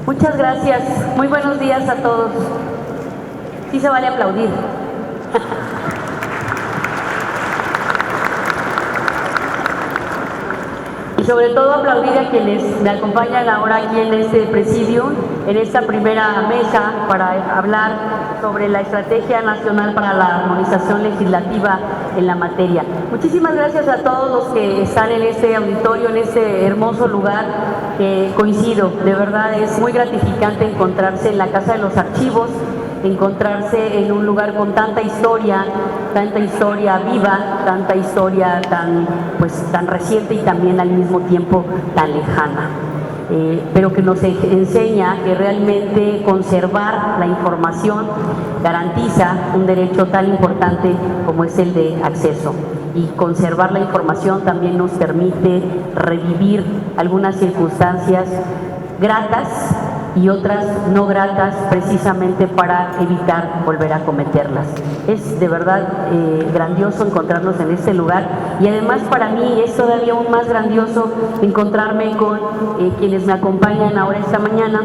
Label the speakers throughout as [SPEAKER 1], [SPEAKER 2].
[SPEAKER 1] Muchas gracias. Muy buenos días a todos. Sí se vale aplaudir. Y sobre todo aplaudir a quienes me acompañan ahora aquí en este presidio, en esta primera mesa para hablar sobre la Estrategia Nacional para la Armonización Legislativa en la materia. Muchísimas gracias a todos los que están en este auditorio, en este hermoso lugar. Coincido, de verdad es muy gratificante encontrarse en la Casa de los Archivos, encontrarse en un lugar con tanta historia viva, tanta historia tan reciente y también al mismo tiempo tan lejana. Pero que nos enseña que realmente conservar la información garantiza un derecho tan importante como es el de acceso. Y conservar la información también nos permite revivir algunas circunstancias gratas y otras no gratas, precisamente para evitar volver a cometerlas. Es de verdad grandioso encontrarnos en este lugar, y además para mí es todavía aún más grandioso encontrarme con quienes me acompañan ahora esta mañana,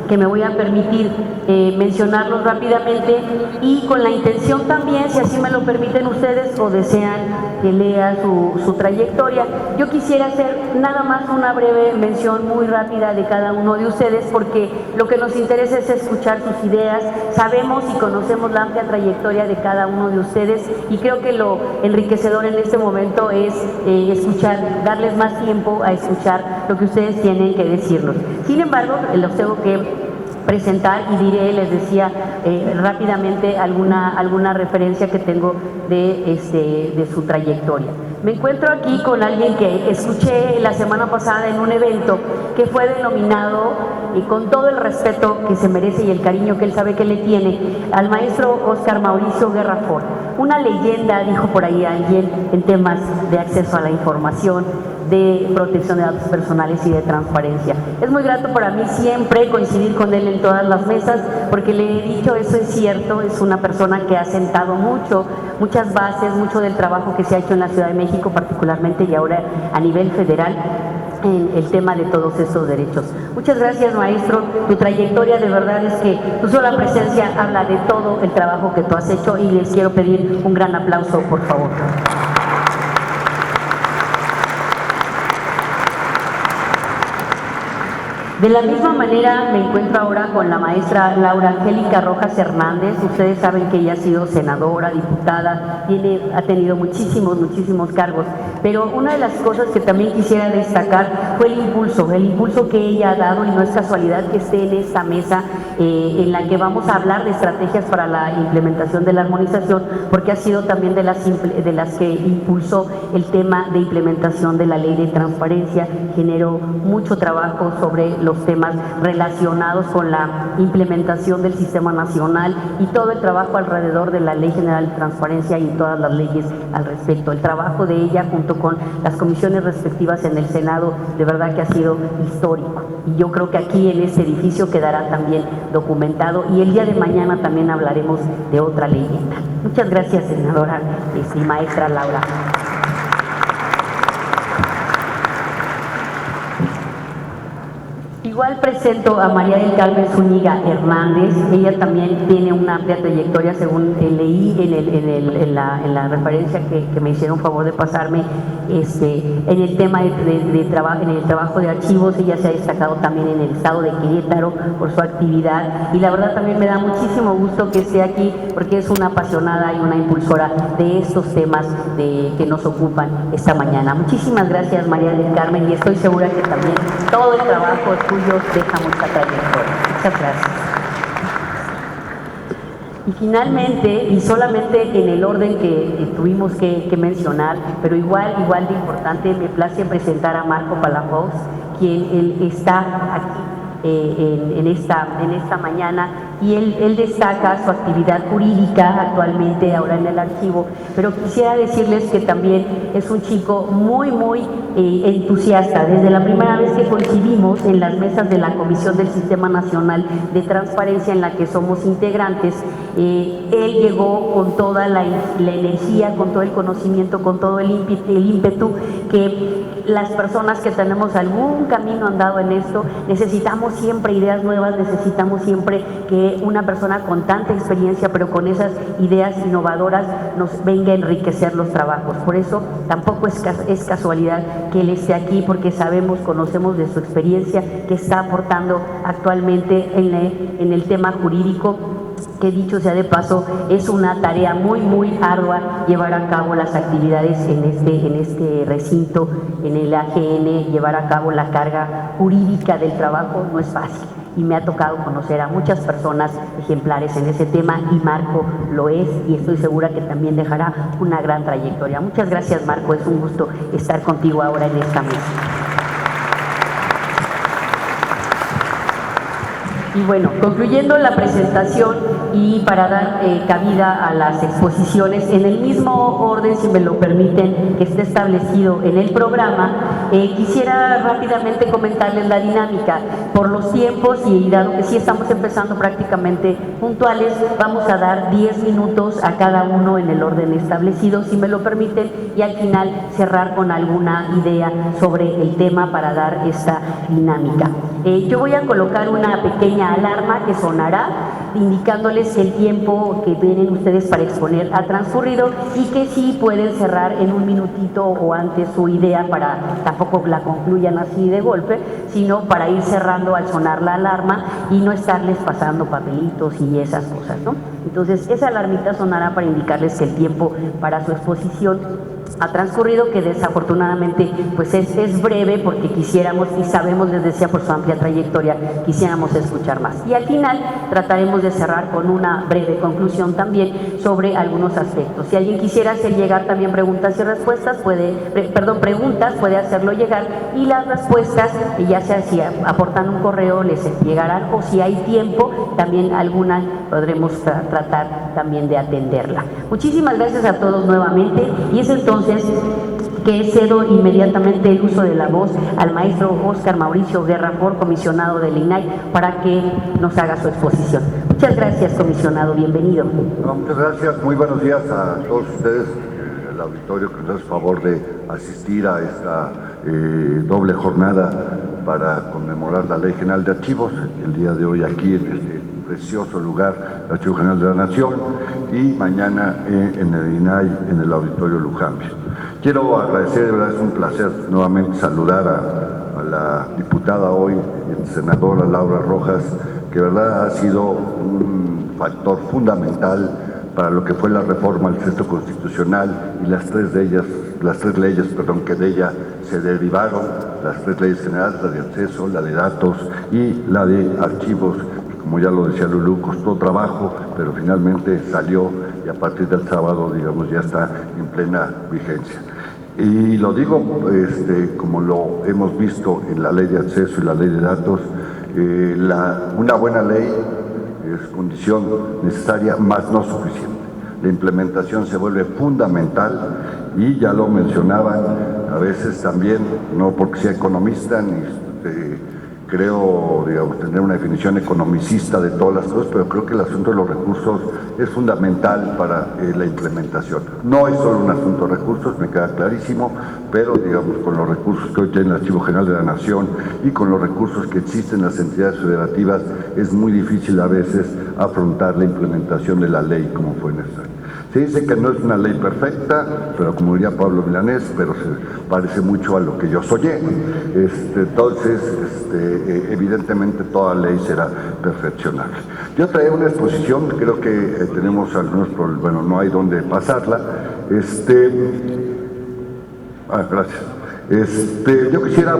[SPEAKER 1] que me voy a permitir mencionarlos rápidamente, y con la intención también, si así me lo permiten ustedes o desean que lea su trayectoria. Yo quisiera hacer nada más una breve mención muy rápida de cada uno de ustedes, porque lo que nos interesa es escuchar sus ideas. Sabemos y conocemos la amplia trayectoria de cada uno de ustedes, y creo que lo enriquecedor en este momento es escuchar, darles más tiempo a escuchar lo que ustedes tienen que decirnos. Sin embargo, los tengo que presentar y diré, les decía rápidamente alguna referencia que tengo de su trayectoria. Me encuentro aquí con alguien que escuché la semana pasada en un evento que fue denominado, y con todo el respeto que se merece y el cariño que él sabe que le tiene, al maestro Óscar Mauricio Guerra Fort. Una leyenda, dijo por ahí alguien, en temas de acceso a la información, de protección de datos personales y de transparencia. Es muy grato para mí siempre coincidir con él en todas las mesas, porque le he dicho, eso es cierto, es una persona que ha sentado muchas bases, mucho del trabajo que se ha hecho en la Ciudad de México particularmente, y ahora a nivel federal, en el tema de todos estos derechos. Muchas gracias, maestro. Tu trayectoria, de verdad es que tu sola presencia habla de todo el trabajo que tú has hecho, y les quiero pedir un gran aplauso, por favor. De la misma manera me encuentro ahora con la maestra Laura Angélica Rojas Hernández. Ustedes saben que ella ha sido senadora, diputada, ha tenido muchísimos cargos, pero una de las cosas que también quisiera destacar fue el impulso que ella ha dado, y no es casualidad que esté en esta mesa en la que vamos a hablar de estrategias para la implementación de la armonización, porque ha sido también de las que impulsó el tema de implementación de la ley de transparencia, generó mucho trabajo sobre los temas relacionados con la implementación del sistema nacional y todo el trabajo alrededor de la Ley General de Transparencia y todas las leyes al respecto. El trabajo de ella junto con las comisiones respectivas en el Senado, de verdad que ha sido histórico, y yo creo que aquí en este edificio quedará también documentado, y el día de mañana también hablaremos de otra leyenda. Muchas gracias, senadora y maestra Laura. Igual presento a María del Carmen Zúñiga Hernández. Ella también tiene una amplia trayectoria, según leí en la referencia que me hicieron favor de pasarme, en el tema en el trabajo de archivos. Ella se ha destacado también en el estado de Querétaro por su actividad, y la verdad también me da muchísimo gusto que esté aquí, porque es una apasionada y una impulsora de estos temas que nos ocupan esta mañana. Muchísimas gracias, María del Carmen, y estoy segura que también todo el trabajo tuyo deja mucha trayectoria. Muchas gracias. Y finalmente, y solamente en el orden que tuvimos que mencionar, pero igual de importante, me place presentar a Marco Palafox, quien él está aquí en esta mañana, y él destaca su actividad jurídica actualmente ahora en el archivo, pero quisiera decirles que también es un chico muy entusiasta. Desde la primera vez que coincidimos en las mesas de la Comisión del Sistema Nacional de Transparencia, en la que somos integrantes, él llegó con toda la energía, con todo el conocimiento, con todo el ímpetu que las personas que tenemos algún camino andado en esto, necesitamos siempre ideas nuevas, necesitamos siempre que una persona con tanta experiencia, pero con esas ideas innovadoras, nos venga a enriquecer los trabajos. Por eso tampoco es casualidad que él esté aquí, porque sabemos, conocemos de su experiencia que está aportando actualmente en el tema jurídico, que dicho sea de paso, es una tarea muy ardua llevar a cabo las actividades en este recinto, en el AGN, llevar a cabo la carga jurídica del trabajo no es fácil. Y me ha tocado conocer a muchas personas ejemplares en ese tema, y Marco lo es, y estoy segura que también dejará una gran trayectoria. Muchas gracias, Marco, es un gusto estar contigo ahora en esta mesa. Y bueno, concluyendo la presentación y para dar cabida a las exposiciones, en el mismo orden, si me lo permiten, que está establecido en el programa, quisiera rápidamente comentarles la dinámica. Por los tiempos, y dado que sí estamos empezando prácticamente puntuales, vamos a dar 10 minutos a cada uno en el orden establecido, si me lo permiten, y al final cerrar con alguna idea sobre el tema para dar esta dinámica. Yo voy a colocar una pequeña alarma que sonará indicándoles que el tiempo que tienen ustedes para exponer ha transcurrido, y que sí pueden cerrar en un minutito o antes su idea, para tampoco la concluyan así de golpe, sino para ir cerrando al sonar la alarma y no estarles pasando papelitos y esas cosas, ¿no? Entonces esa alarmita sonará para indicarles que el tiempo para su exposición ha transcurrido, que desafortunadamente pues es breve, porque quisiéramos, y sabemos, les decía, por su amplia trayectoria, quisiéramos escuchar más. Y al final trataremos de cerrar con una breve conclusión también sobre algunos aspectos. Si alguien quisiera hacer llegar también preguntas y respuestas, preguntas, puede hacerlo llegar, y las respuestas, ya sea si aportan un correo, les llegarán, o si hay tiempo, también alguna podremos tratar también de atenderla. Muchísimas gracias a todos nuevamente, y es entonces que cedo inmediatamente el uso de la voz al maestro Óscar Mauricio Guerra Fort, comisionado del INAI, para que nos haga su exposición. Muchas gracias, comisionado, bienvenido.
[SPEAKER 2] Muchas gracias, muy buenos días a todos ustedes, el auditorio que nos hace favor de asistir a esta doble jornada para conmemorar la Ley General de Archivos, el día de hoy aquí en este precioso lugar, el Archivo General de la Nación, y mañana en el INAI, en el Auditorio Lujambio. Quiero agradecer, de verdad es un placer nuevamente saludar a la diputada hoy, senadora Laura Rojas, que de verdad ha sido un factor fundamental para lo que fue la reforma al texto constitucional y las tres leyes que de ella se derivaron, las tres leyes generales, la de acceso, la de datos y la de archivos. Como ya lo decía Lulú, costó trabajo, pero finalmente salió, y a partir del sábado, digamos, ya está en plena vigencia. Y lo digo como lo hemos visto en la ley de acceso y la ley de datos, una buena ley es condición necesaria, más no suficiente. La implementación se vuelve fundamental, y ya lo mencionaban, a veces también, no porque sea economista ni creo, digamos, tener una definición economicista de todas las cosas, pero creo que el asunto de los recursos es fundamental para la implementación. No es solo un asunto de recursos, me queda clarísimo, pero digamos, con los recursos que hoy tiene el Archivo General de la Nación y con los recursos que existen en las entidades federativas, es muy difícil a veces afrontar la implementación de la ley como fue necesario. Se dice que no es una ley perfecta, pero como diría Pablo Milanés, pero se parece mucho a lo que yo soñé. Entonces, evidentemente toda ley será perfeccionable. Yo traía una exposición, creo que tenemos algunos problemas, bueno, no hay dónde pasarla. Gracias. Yo quisiera,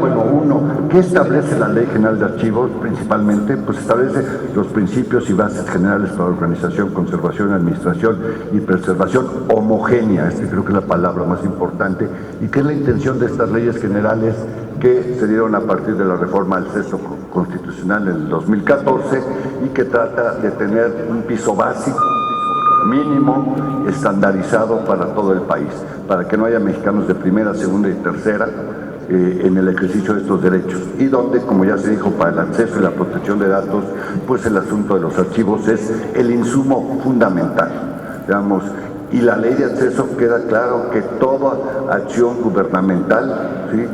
[SPEAKER 2] ¿qué establece la Ley General de Archivos principalmente? Pues establece los principios y bases generales para organización, conservación, administración y preservación homogénea, creo que es la palabra más importante, y que es la intención de estas leyes generales que se dieron a partir de la reforma del texto constitucional en el 2014, y que trata de tener un piso básico, mínimo, estandarizado para todo el país, para que no haya mexicanos de primera, segunda y tercera en el ejercicio de estos derechos, y donde, como ya se dijo, para el acceso y la protección de datos, pues el asunto de los archivos es el insumo fundamental. Digamos, Y la ley de acceso queda claro que toda acción gubernamental, ¿sí?,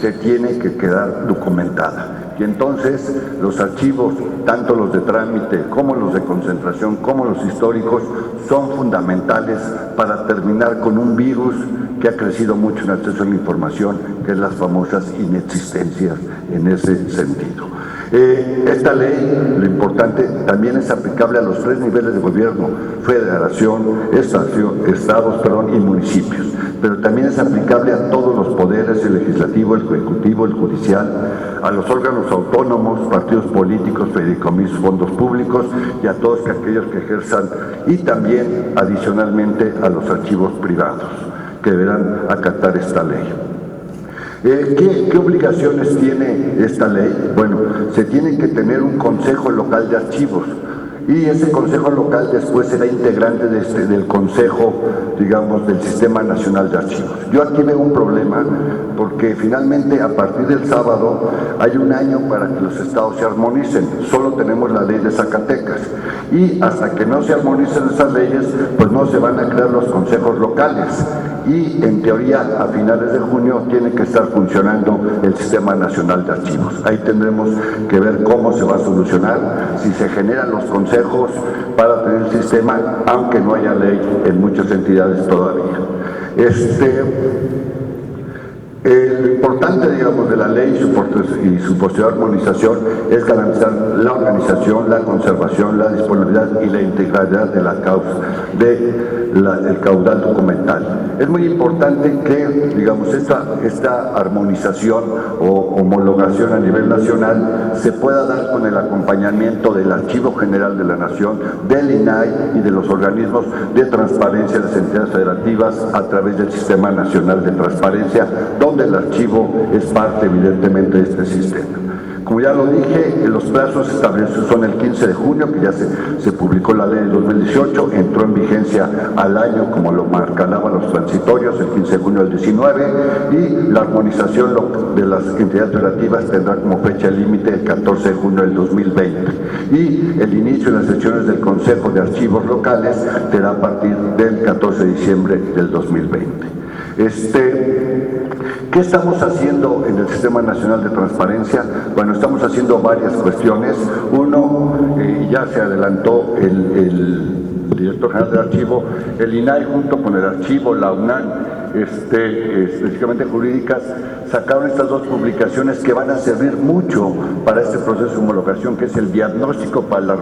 [SPEAKER 2] se tiene que quedar documentada. Y entonces los archivos, tanto los de trámite como los de concentración, como los históricos, son fundamentales para terminar con un virus que ha crecido mucho en acceso a la información, que es las famosas inexistencias en ese sentido. Esta ley, lo importante, también es aplicable a los 3 niveles de gobierno: federación, estados, y municipios, pero también es aplicable a todos los poderes: el legislativo, el ejecutivo, el judicial, a los órganos autónomos, partidos políticos, fideicomisos, fondos públicos y a todos aquellos que ejerzan, y también adicionalmente a los archivos privados, que deberán acatar esta ley. ¿Qué obligaciones tiene esta ley? Bueno, se tiene que tener un consejo local de archivos, y ese consejo local después será integrante del consejo, digamos, del Sistema Nacional de Archivos. Yo aquí veo un problema, porque finalmente a partir del sábado hay un año para que los estados se armonicen. Solo tenemos la ley de Zacatecas, y hasta que no se armonicen esas leyes, pues no se van a crear los consejos locales, y en teoría a finales de junio tiene que estar funcionando el Sistema Nacional de Archivos. Ahí tendremos que ver cómo se va a solucionar, si se generan los consejos para tener el sistema, aunque no haya ley en muchas entidades todavía. Lo importante, digamos, de la ley y su posterior armonización es garantizar la organización, la conservación, la disponibilidad y la integridad de la causa, del caudal documental. Es muy importante que, digamos, esta armonización o homologación a nivel nacional se pueda dar con el acompañamiento del Archivo General de la Nación, del INAI y de los organismos de transparencia de las entidades federativas a través del Sistema Nacional de Transparencia, donde el archivo es parte evidentemente de este sistema. Como ya lo dije, los plazos establecidos son el 15 de junio, que ya se publicó la ley de 2018, entró en vigencia al año, como lo marcaban los transitorios, el 15 de junio del 19, y la armonización de las entidades federativas tendrá como fecha límite el 14 de junio del 2020. Y el inicio de las sesiones del Consejo de Archivos Locales será a partir del 14 de diciembre del 2020. ¿Qué estamos haciendo en el Sistema Nacional de Transparencia? Bueno, estamos haciendo varias cuestiones. Uno, ya se adelantó el director general del archivo, el INAI junto con el archivo, la UNAM, específicamente jurídicas, sacaron estas 2 publicaciones que van a servir mucho para este proceso de homologación, que es el diagnóstico para la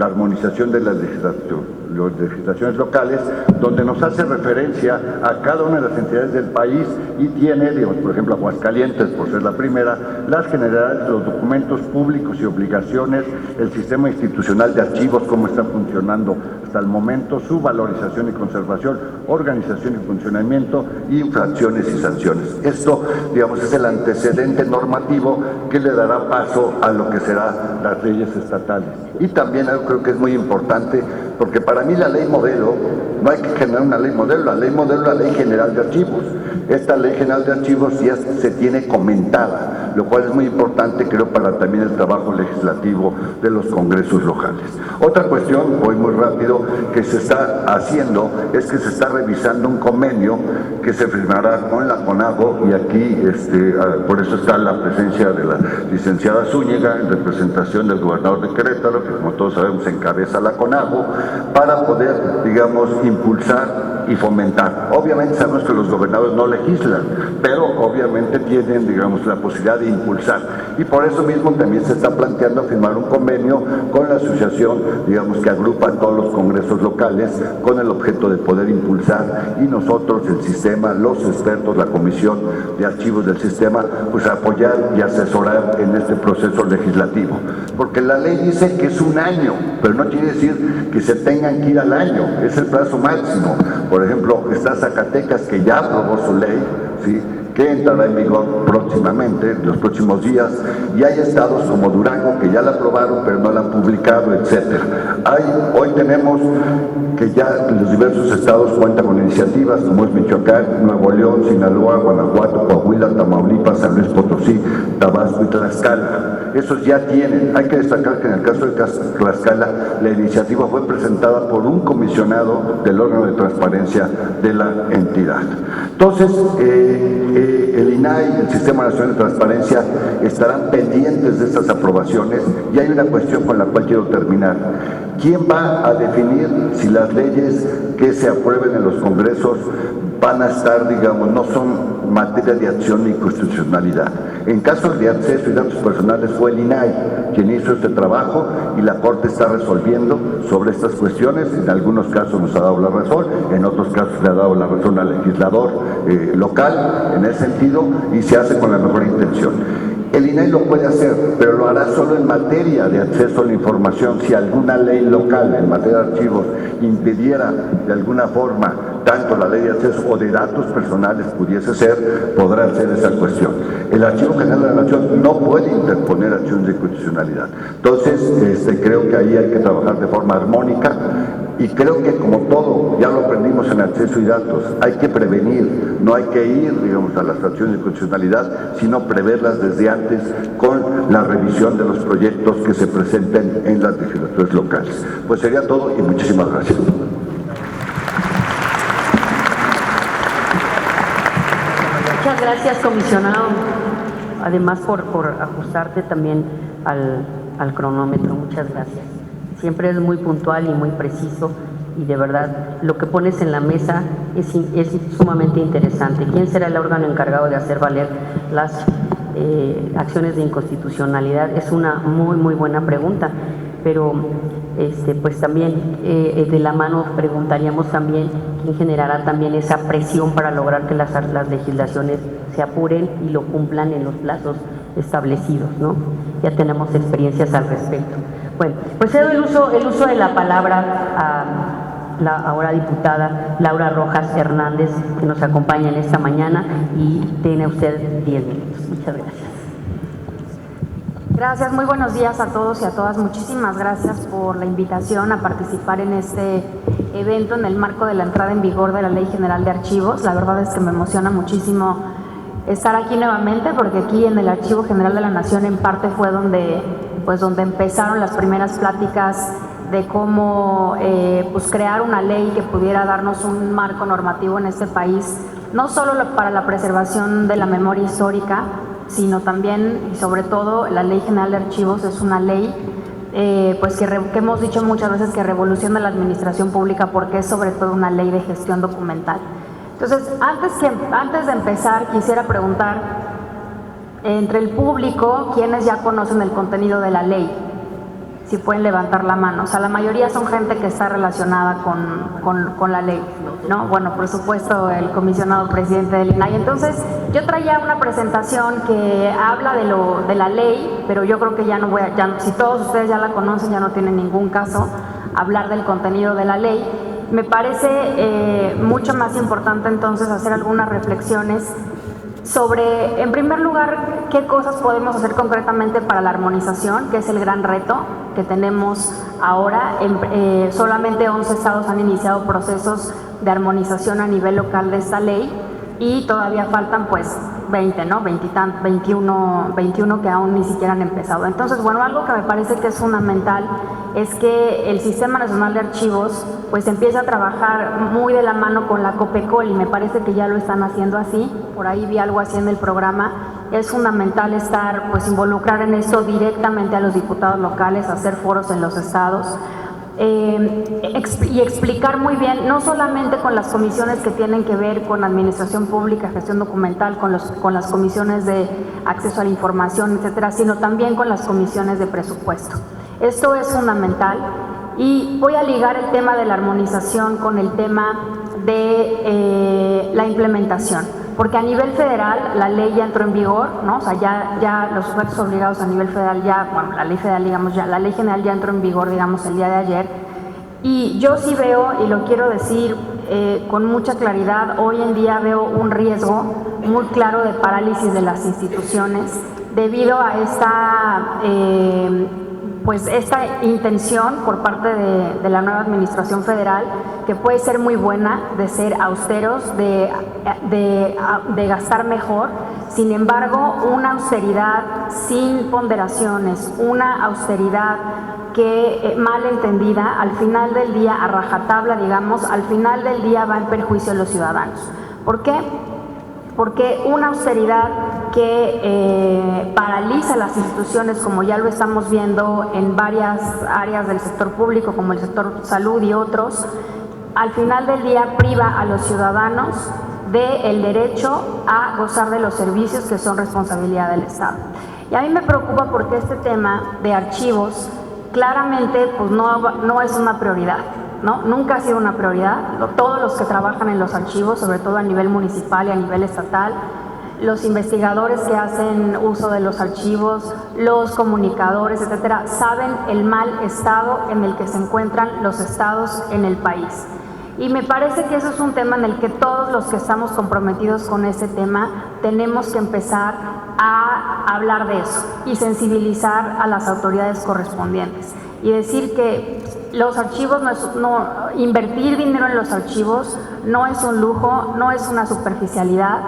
[SPEAKER 2] armonización de las legislaciones locales, donde nos hace referencia a cada una de las entidades del país y tiene, digamos, por ejemplo, Aguascalientes, por ser la primera, las generalidades, los documentos públicos y obligaciones, el sistema institucional de archivos, cómo está funcionando hasta el momento, su valorización y conservación, organización y funcionamiento, infracciones y sanciones. Esto, digamos, es el antecedente normativo que le dará paso a lo que serán las leyes estatales. Y también yo creo que es muy importante, porque para mí la ley modelo, no hay que generar una ley modelo, la ley modelo es la Ley General de Archivos. Esta Ley General de Archivos ya se tiene comentada, lo cual es muy importante, creo, para también el trabajo legislativo de los congresos locales. Otra cuestión, voy muy rápido, que se está haciendo es que se está revisando un convenio que se firmará con la CONAGO, y aquí por eso está la presencia de la licenciada Zúñiga en representación del gobernador de Querétaro, que como todos sabemos encabeza la CONAGO, para poder, digamos, impulsar y fomentar. Obviamente sabemos que los gobernadores no legislan, pero obviamente tienen, digamos, la posibilidad de impulsar, y por eso mismo también se está planteando firmar un convenio con la asociación, digamos, que agrupa a todos los congresos locales, con el objeto de poder impulsar, y nosotros, el sistema, los expertos, la comisión de archivos del sistema, pues apoyar y asesorar en este proceso legislativo, porque la ley dice que es un año, pero no quiere decir que se tengan que ir al año, es el plazo máximo. Por ejemplo, está Zacatecas, que ya aprobó su ley, ¿sí?, que entrará en vigor próximamente, en los próximos días, y hay estados como Durango que ya la aprobaron pero no la han publicado, etcétera. Hoy tenemos que ya los diversos estados cuentan con iniciativas como es Michoacán, Nuevo León, Sinaloa, Guanajuato, Coahuila, Coahuila, Tamaulipas, San Luis Potosí, Tabasco y Tlaxcala. Esos ya tienen. Hay que destacar que en el caso de Tlaxcala, la iniciativa fue presentada por un comisionado del órgano de transparencia de la entidad. Entonces, el INAI, el Sistema Nacional de Transparencia, estarán pendientes de estas aprobaciones, y hay una cuestión con la cual quiero terminar. ¿Quién va a definir si las leyes que se aprueben en los congresos van a estar, digamos, no son materia de acción ni constitucionalidad? En casos de acceso y datos personales fue el INAI quien hizo este trabajo, y la Corte está resolviendo sobre estas cuestiones. En algunos casos nos ha dado la razón, en otros casos le ha dado la razón al legislador local en ese sentido, y se hace con la mejor intención. El INAI lo puede hacer, pero lo hará solo en materia de acceso a la información. Si alguna ley local en materia de archivos impidiera de alguna forma tanto la ley de acceso o de datos personales pudiese ser, podrá hacer esa cuestión. El Archivo General de la Nación no puede interponer acciones de constitucionalidad. Entonces, creo que ahí hay que trabajar de forma armónica, y creo que, como todo, ya lo aprendimos en acceso y datos, hay que prevenir, no hay que ir, digamos, a las acciones de constitucionalidad, sino preverlas desde antes con la revisión de los proyectos que se presenten en las legislaturas locales. Pues sería todo, y muchísimas gracias.
[SPEAKER 1] Muchas gracias, comisionado, además por ajustarte también al cronómetro. Muchas gracias. Siempre es muy puntual y muy preciso, y de verdad lo que pones en la mesa es sumamente interesante. ¿Quién será el órgano encargado de hacer valer las acciones de inconstitucionalidad? Es una muy buena pregunta, pero pues también de la mano preguntaríamos también quién generará también esa presión para lograr que las legislaciones se apuren y lo cumplan en los plazos establecidos, ¿no? Ya tenemos experiencias al respecto. Bueno, pues cedo el uso de la palabra a la ahora diputada Laura Rojas Hernández, que nos acompaña en esta mañana, y tiene usted 10 minutos. Muchas gracias.
[SPEAKER 3] Gracias, muy buenos días a todos y a todas. Muchísimas gracias por la invitación a participar en este evento en el marco de la entrada en vigor de la Ley General de Archivos. La verdad es que me emociona muchísimo estar aquí nuevamente, porque aquí en el Archivo General de la Nación en parte fue donde empezaron las primeras pláticas de cómo pues crear una ley que pudiera darnos un marco normativo en este país, no solo para la preservación de la memoria histórica, sino también y sobre todo la Ley General de Archivos es una ley pues que hemos dicho muchas veces que revoluciona la administración pública, porque es sobre todo una ley de gestión documental. Entonces, antes de empezar, quisiera preguntar entre el público, ¿quiénes ya conocen el contenido de la ley? Si pueden levantar la mano. O sea, la mayoría son gente que está relacionada con la ley, ¿no? Bueno, por supuesto, el comisionado presidente del INAI. Entonces, yo traía una presentación que habla de la ley, pero yo creo que si todos ustedes ya la conocen, ya no tiene ningún caso hablar del contenido de la ley. Me parece mucho más importante entonces hacer algunas reflexiones sobre, en primer lugar, qué cosas podemos hacer concretamente para la armonización, que es el gran reto que tenemos ahora. Solamente 11 estados han iniciado procesos de armonización a nivel local de esta ley, y todavía faltan pues 20, ¿no? 21 que aún ni siquiera han empezado. Entonces, bueno, algo que me parece que es fundamental es que el Sistema Nacional de Archivos pues empieza a trabajar muy de la mano con la COPECOL, y me parece que ya lo están haciendo así. Por ahí vi algo así en el programa. Es fundamental involucrar en esto directamente a los diputados locales, hacer foros en los estados, y explicar muy bien, no solamente con las comisiones que tienen que ver con administración pública, gestión documental, con las comisiones de acceso a la información, etcétera, sino también con las comisiones de presupuesto. Esto es fundamental, y voy a ligar el tema de la armonización con el tema de la implementación, porque a nivel federal la ley ya entró en vigor, ¿no? O sea, ya los sujetos obligados a nivel federal la ley federal, digamos, la ley general ya entró en vigor, digamos, el día de ayer. Y yo sí veo, y lo quiero decir con mucha claridad, hoy en día veo un riesgo muy claro de parálisis de las instituciones debido a esta pues esta intención por parte de la nueva administración federal, que puede ser muy buena, de ser austeros, de gastar mejor. Sin embargo, una austeridad sin ponderaciones, una austeridad que mal entendida, al final del día, a rajatabla, digamos, al final del día va en perjuicio de los ciudadanos. ¿Por qué? Porque una austeridad que paraliza las instituciones, como ya lo estamos viendo en varias áreas del sector público, como el sector salud y otros, al final del día priva a los ciudadanos del derecho a gozar de los servicios que son responsabilidad del Estado. Y a mí me preocupa porque este tema de archivos claramente pues no es una prioridad, ¿no? Nunca ha sido una prioridad. Todos los que trabajan en los archivos, sobre todo a nivel municipal y a nivel estatal, los investigadores que hacen uso de los archivos, los comunicadores, etcétera, saben el mal estado en el que se encuentran los estados en el país. Y me parece que eso es un tema en el que todos los que estamos comprometidos con ese tema tenemos que empezar a hablar de eso y sensibilizar a las autoridades correspondientes y decir que los archivos, invertir dinero en los archivos no es un lujo, no es una superficialidad.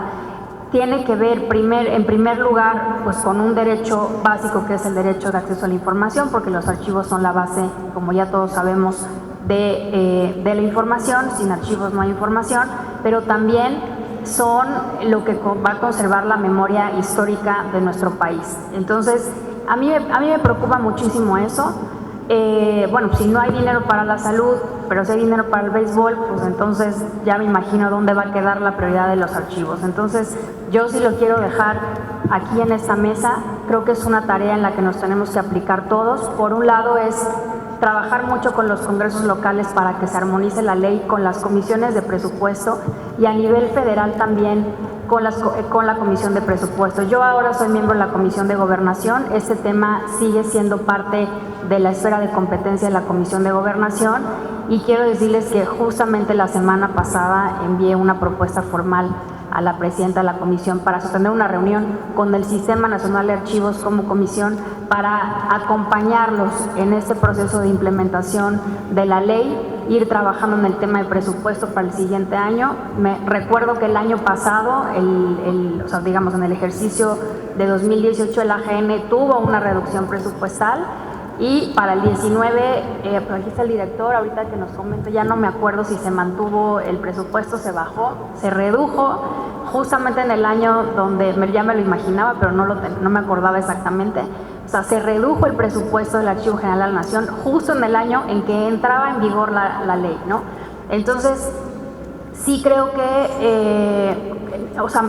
[SPEAKER 3] Tiene que ver en primer lugar pues con un derecho básico que es el derecho de acceso a la información, porque los archivos son la base, como ya todos sabemos, de la información. Sin archivos no hay información, pero también son lo que va a conservar la memoria histórica de nuestro país. Entonces, a mí me preocupa muchísimo eso. Bueno, si no hay dinero para la salud, pero si hay dinero para el béisbol, pues entonces ya me imagino dónde va a quedar la prioridad de los archivos. Entonces, yo sí lo quiero dejar aquí en esta mesa. Creo que es una tarea en la que nos tenemos que aplicar todos. Por un lado es trabajar mucho con los congresos locales para que se armonice la ley con las comisiones de presupuesto y a nivel federal también con la comisión de presupuesto. Yo ahora soy miembro de la comisión de gobernación. Este tema sigue siendo parte de la esfera de competencia de la comisión de gobernación y quiero decirles que justamente la semana pasada envié una propuesta formal a la presidenta de la comisión para sostener una reunión con el Sistema Nacional de Archivos como comisión para acompañarlos en este proceso de implementación de la ley, ir trabajando en el tema de presupuesto para el siguiente año. Me recuerdo que el año pasado, o sea, digamos en el ejercicio de 2018, el AGN tuvo una reducción presupuestal y para el 19, pues aquí está el director, ahorita que nos comenta, ya no me acuerdo si se mantuvo el presupuesto, se bajó, se redujo, justamente en el año donde ya me lo imaginaba, pero no me acordaba exactamente. O sea, se redujo el presupuesto del Archivo General de la Nación justo en el año en que entraba en vigor la ley, ¿no? Entonces, sí creo que o sea,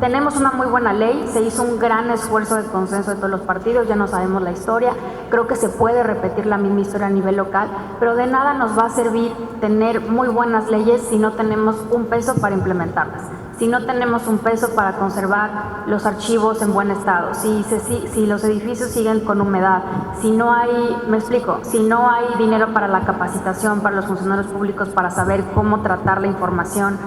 [SPEAKER 3] tenemos una muy buena ley, se hizo un gran esfuerzo de consenso de todos los partidos, ya no sabemos la historia, creo que se puede repetir la misma historia a nivel local, pero de nada nos va a servir tener muy buenas leyes si no tenemos un peso para implementarlas, si no tenemos un peso para conservar los archivos en buen estado, si los edificios siguen con humedad, si no hay, me explico, si no hay dinero para la capacitación para los funcionarios públicos para saber cómo tratar la información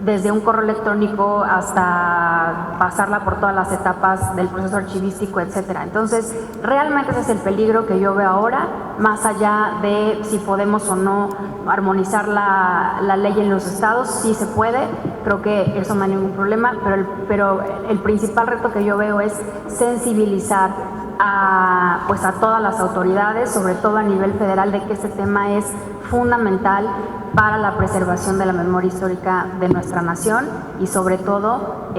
[SPEAKER 3] desde un correo electrónico hasta pasarla por todas las etapas del proceso archivístico, etcétera. Entonces, realmente ese es el peligro que yo veo ahora, más allá de si podemos o no armonizar la ley en los estados. Sí se puede, creo que eso no hay ningún problema, pero el principal reto que yo veo es sensibilizar a todas las autoridades, sobre todo a nivel federal, de que este tema es fundamental para la preservación de la memoria histórica de nuestra nación y sobre todo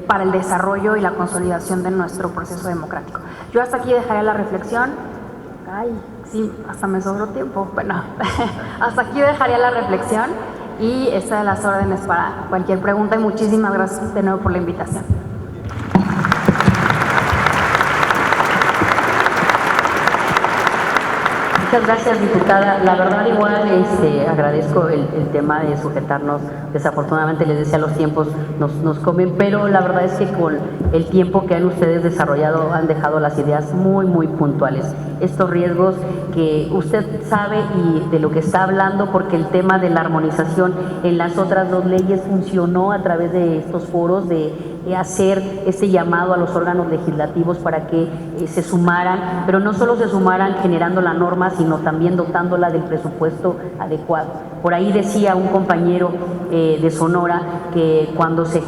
[SPEAKER 3] para el desarrollo y la consolidación de nuestro proceso democrático. Yo hasta aquí dejaría la reflexión. Ay, sí, hasta me sobró tiempo. Bueno, hasta aquí dejaría la reflexión y estoy a las órdenes para cualquier pregunta y muchísimas gracias de nuevo por la invitación.
[SPEAKER 1] Muchas gracias, diputada. La verdad, igual agradezco el tema de sujetarnos. Desafortunadamente, les decía, los tiempos nos comen, pero la verdad es que con el tiempo que han ustedes desarrollado han dejado las ideas muy, muy puntuales. Estos riesgos que usted sabe y de lo que está hablando, porque el tema de la armonización en las otras dos leyes funcionó a través de estos foros de hacer este llamado a los órganos legislativos para que se sumaran, pero no solo se sumaran generando la norma, sino también dotándola del presupuesto adecuado. Por ahí decía un compañero de Sonora que cuando se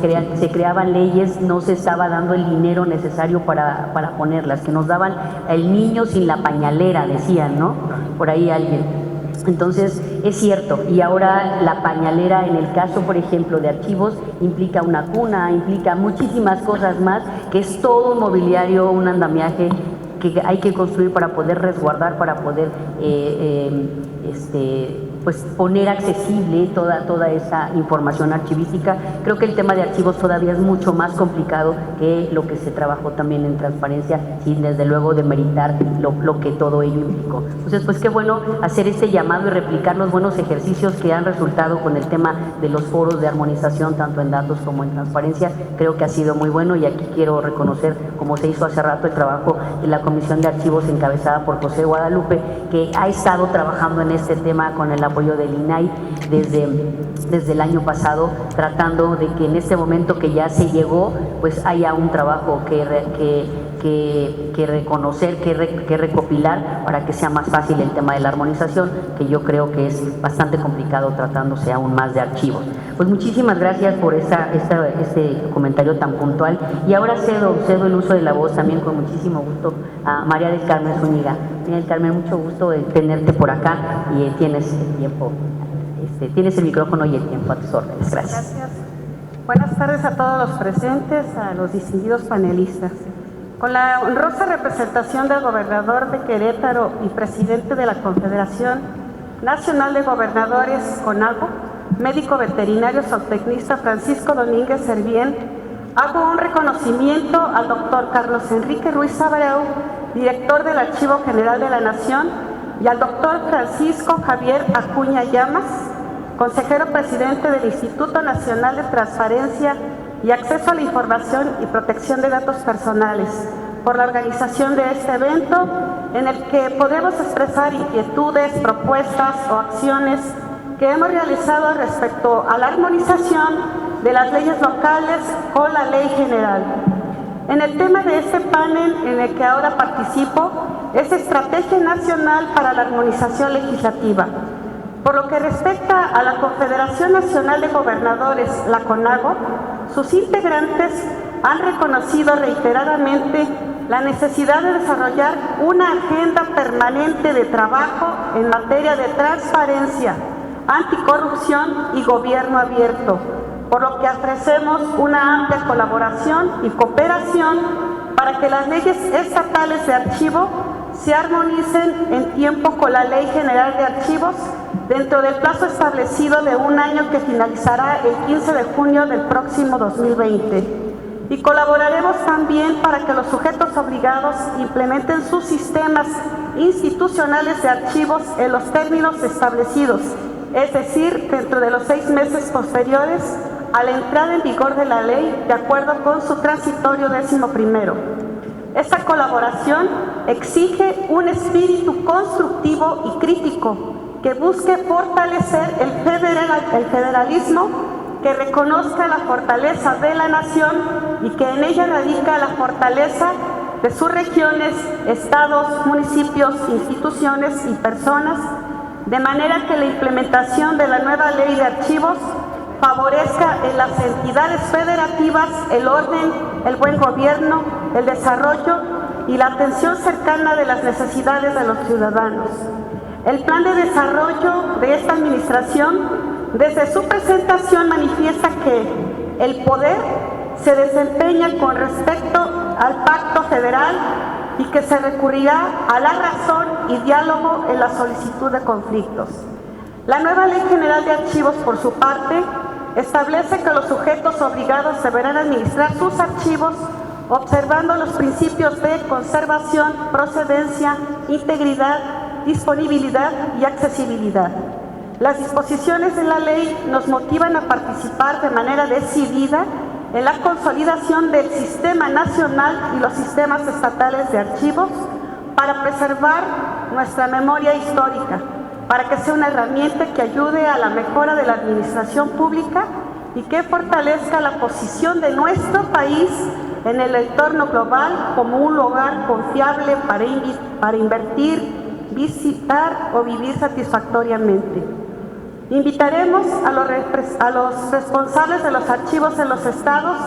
[SPEAKER 1] creaban leyes no se estaba dando el dinero necesario para ponerlas, que nos daban el niño sin la pañalera, decían, ¿no? Por ahí alguien. Entonces, es cierto, y ahora la pañalera en el caso, por ejemplo, de archivos, implica una cuna, implica muchísimas cosas más, que es todo un mobiliario, un andamiaje que hay que construir para poder resguardar, para poder pues poner accesible toda esa información archivística. Creo que el tema de archivos todavía es mucho más complicado que lo que se trabajó también en transparencia, sin desde luego demeritar lo que todo ello implicó. Entonces, pues qué bueno hacer este llamado y replicar los buenos ejercicios que han resultado con el tema de los foros de armonización, tanto en datos como en transparencia. Creo que ha sido muy bueno, y aquí quiero reconocer, como se hizo hace rato, el trabajo de la Comisión de Archivos encabezada por José Guadalupe, que ha estado trabajando en este tema con el apoyo del INAI desde el año pasado, tratando de que en este momento que ya se llegó, pues haya un trabajo que reconocer, que recopilar, para que sea más fácil el tema de la armonización, que yo creo que es bastante complicado tratándose aún más de archivos. Pues muchísimas gracias por este comentario tan puntual, y ahora cedo el uso de la voz también con muchísimo gusto a María del Carmen Zúñiga. María del Carmen, mucho gusto de tenerte por acá, y tienes el tiempo, tienes el micrófono y el tiempo a tus órdenes. Gracias.
[SPEAKER 4] Gracias. Buenas tardes a todos los presentes, a los distinguidos panelistas. Con la honrosa representación del gobernador de Querétaro y presidente de la Confederación Nacional de Gobernadores, CONAGO, médico veterinario zootecnista Francisco Domínguez Servién, hago un reconocimiento al doctor Carlos Enrique Ruiz Abreu, director del Archivo General de la Nación, y al doctor Francisco Javier Acuña Llamas, consejero presidente del Instituto Nacional de Transparencia y Acceso a la Información y Protección de Datos Personales, por la organización de este evento, en el que podemos expresar inquietudes, propuestas o acciones que hemos realizado respecto a la armonización de las leyes locales con la ley general. En el tema de este panel en el que ahora participo es Estrategia Nacional para la Armonización Legislativa. Por lo que respecta a la Confederación Nacional de Gobernadores, la CONAGO, sus integrantes han reconocido reiteradamente la necesidad de desarrollar una agenda permanente de trabajo en materia de transparencia, anticorrupción y gobierno abierto, por lo que ofrecemos una amplia colaboración y cooperación para que las leyes estatales de archivo se armonicen en tiempo con la Ley General de Archivos dentro del plazo establecido de un año que finalizará el 15 de junio del próximo 2020. Y colaboraremos también para que los sujetos obligados implementen sus sistemas institucionales de archivos en los términos establecidos, es decir, dentro de los 6 meses posteriores a la entrada en vigor de la ley, de acuerdo con su transitorio 11º. Esta colaboración exige un espíritu constructivo y crítico que busque fortalecer el federalismo, que reconozca la fortaleza de la nación y que en ella radica la fortaleza de sus regiones, estados, municipios, instituciones y personas, de manera que la implementación de la nueva ley de archivos favorezca en las entidades federativas el orden, el buen gobierno, el desarrollo y la atención cercana de las necesidades de los ciudadanos. El plan de desarrollo de esta administración, desde su presentación, manifiesta que el poder se desempeña con respecto al pacto federal y que se recurrirá a la razón y diálogo en la solicitud de conflictos. La nueva Ley General de Archivos, por su parte, establece que los sujetos obligados deberán administrar sus archivos observando los principios de conservación, procedencia, integridad, disponibilidad y accesibilidad. Las disposiciones de la ley nos motivan a participar de manera decidida en la consolidación del sistema nacional y los sistemas estatales de archivos para preservar nuestra memoria histórica, para que sea una herramienta que ayude a la mejora de la administración pública y que fortalezca la posición de nuestro país en el entorno global como un lugar confiable para invertir, visitar o vivir satisfactoriamente. Invitaremos a los responsables de los archivos en los estados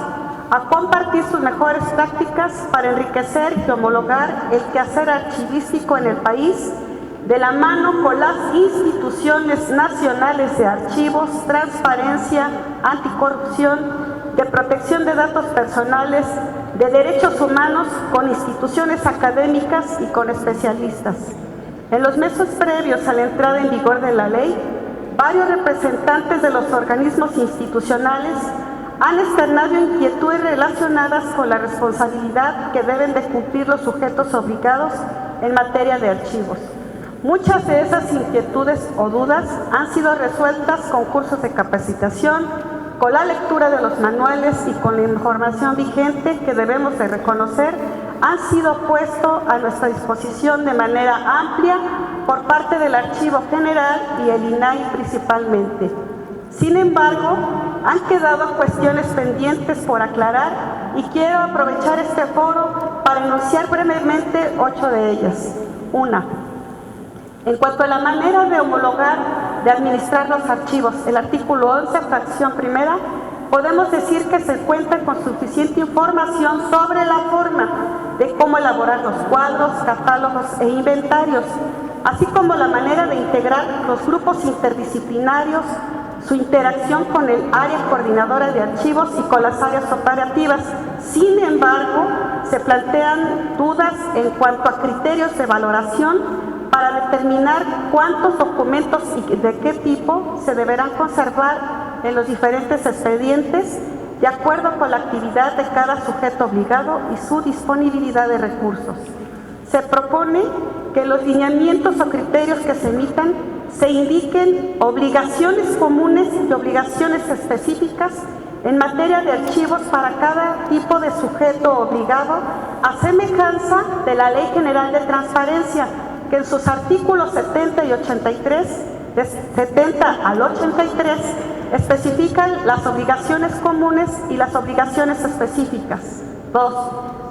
[SPEAKER 4] a compartir sus mejores prácticas para enriquecer y homologar el quehacer archivístico en el país, de la mano con las instituciones nacionales de archivos, transparencia, anticorrupción, de protección de datos personales, de derechos humanos, con instituciones académicas y con especialistas. En los meses previos a la entrada en vigor de la ley, varios representantes de los organismos institucionales han externado inquietudes relacionadas con la responsabilidad que deben de cumplir los sujetos obligados en materia de archivos. Muchas de esas inquietudes o dudas han sido resueltas con cursos de capacitación, con la lectura de los manuales y con la información vigente que debemos de reconocer han sido puestos a nuestra disposición de manera amplia por parte del Archivo General y el INAI principalmente. Sin embargo, han quedado cuestiones pendientes por aclarar y quiero aprovechar este foro para enunciar brevemente 8 de ellas. 1. En cuanto a la manera de homologar, de administrar los archivos, el artículo 11, fracción primera, podemos decir que se cuenta con suficiente información sobre la forma de cómo elaborar los cuadros, catálogos e inventarios, así como la manera de integrar los grupos interdisciplinarios, su interacción con el área coordinadora de archivos y con las áreas operativas. Sin embargo, se plantean dudas en cuanto a criterios de valoración para determinar cuántos documentos y de qué tipo se deberán conservar en los diferentes expedientes de acuerdo con la actividad de cada sujeto obligado y su disponibilidad de recursos. Se propone que los lineamientos o criterios que se emitan se indiquen obligaciones comunes y obligaciones específicas en materia de archivos para cada tipo de sujeto obligado, a semejanza de la Ley General de Transparencia, que en sus artículos 70 y 83, de 70 al 83, especifican las obligaciones comunes y las obligaciones específicas. 2.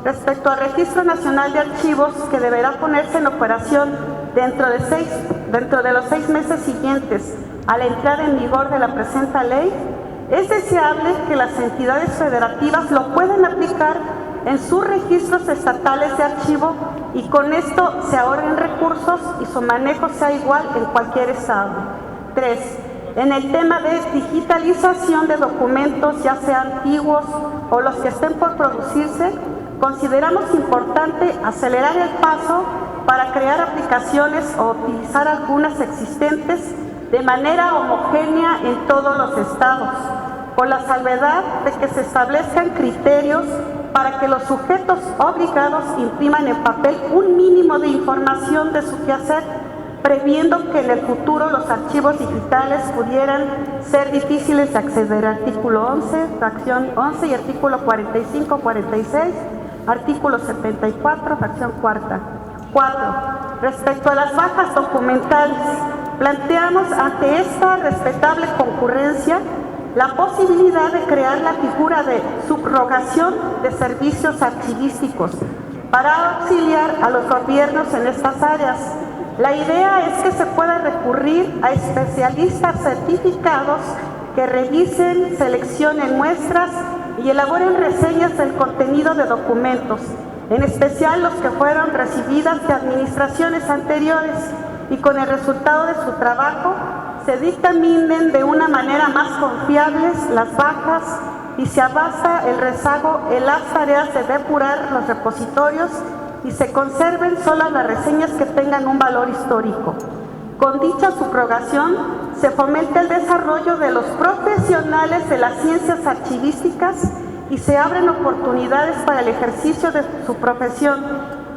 [SPEAKER 4] Respecto al Registro Nacional de Archivos, que deberá ponerse en operación dentro de los 6 meses siguientes a la entrada en vigor de la presente ley, es deseable que las entidades federativas lo puedan aplicar en sus registros estatales de archivo y con esto se ahorren recursos y su manejo sea igual en cualquier estado. 3. En el tema de digitalización de documentos, ya sean antiguos o los que estén por producirse, consideramos importante acelerar el paso para crear aplicaciones o utilizar algunas existentes de manera homogénea en todos los estados, con la salvedad de que se establezcan criterios para que los sujetos obligados impriman en papel un mínimo de información de su quehacer, previendo que en el futuro los archivos digitales pudieran ser difíciles de acceder. Artículo 11, fracción 11 y artículo 45, 46, artículo 74, fracción cuarta. 4. Respecto a las bajas documentales, planteamos ante esta respetable concurrencia la posibilidad de crear la figura de subrogación de servicios archivísticos para auxiliar a los gobiernos en estas áreas. La idea es que se pueda recurrir a especialistas certificados que revisen, seleccionen muestras y elaboren reseñas del contenido de documentos, en especial los que fueron recibidas de administraciones anteriores, y con el resultado de su trabajo se dictaminen de una manera más confiables las bajas y se abasa el rezago en las tareas de depurar los repositorios y se conserven solo las reseñas que tengan un valor histórico. Con dicha subrogación se fomenta el desarrollo de los profesionales de las ciencias archivísticas y se abren oportunidades para el ejercicio de su profesión,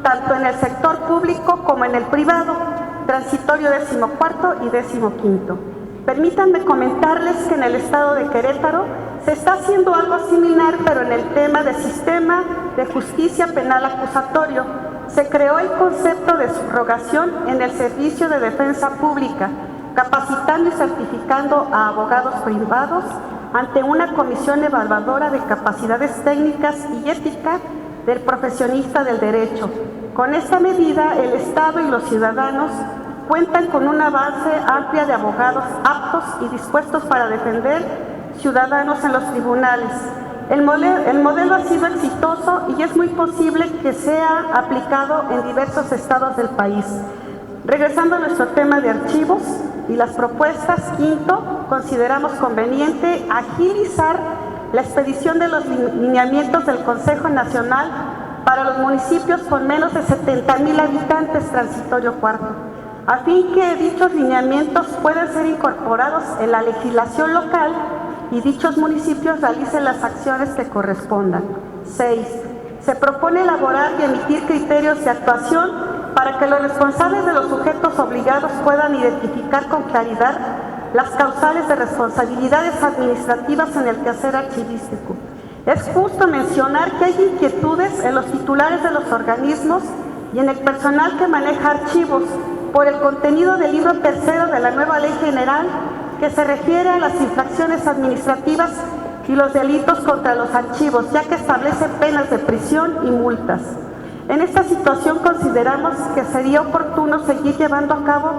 [SPEAKER 4] tanto en el sector público como en el privado, transitorio 14º y 15º. Permítanme comentarles que en el estado de Querétaro se está haciendo algo similar, pero en el tema del sistema de justicia penal acusatorio. Se creó el concepto de subrogación en el servicio de defensa pública, capacitando y certificando a abogados privados ante una comisión evaluadora de capacidades técnicas y ética del profesionista del derecho. Con esta medida, el Estado y los ciudadanos cuentan con una base amplia de abogados aptos y dispuestos para defender ciudadanos en los tribunales. El modelo ha sido exitoso y es muy posible que sea aplicado en diversos estados del país. Regresando a nuestro tema de archivos y las propuestas, quinto, consideramos conveniente agilizar la expedición de los lineamientos del Consejo Nacional para los municipios con menos de 70,000 habitantes, transitorio cuarto, a fin que dichos lineamientos puedan ser incorporados en la legislación local y dichos municipios realicen las acciones que correspondan. 6. Se propone elaborar y emitir criterios de actuación para que los responsables de los sujetos obligados puedan identificar con claridad las causales de responsabilidades administrativas en el quehacer archivístico. Es justo mencionar que hay inquietudes en los titulares de los organismos y en el personal que maneja archivos por el contenido del libro tercero de la nueva Ley General que se refiere a las infracciones administrativas y los delitos contra los archivos, ya que establece penas de prisión y multas. En esta situación consideramos que sería oportuno seguir llevando a cabo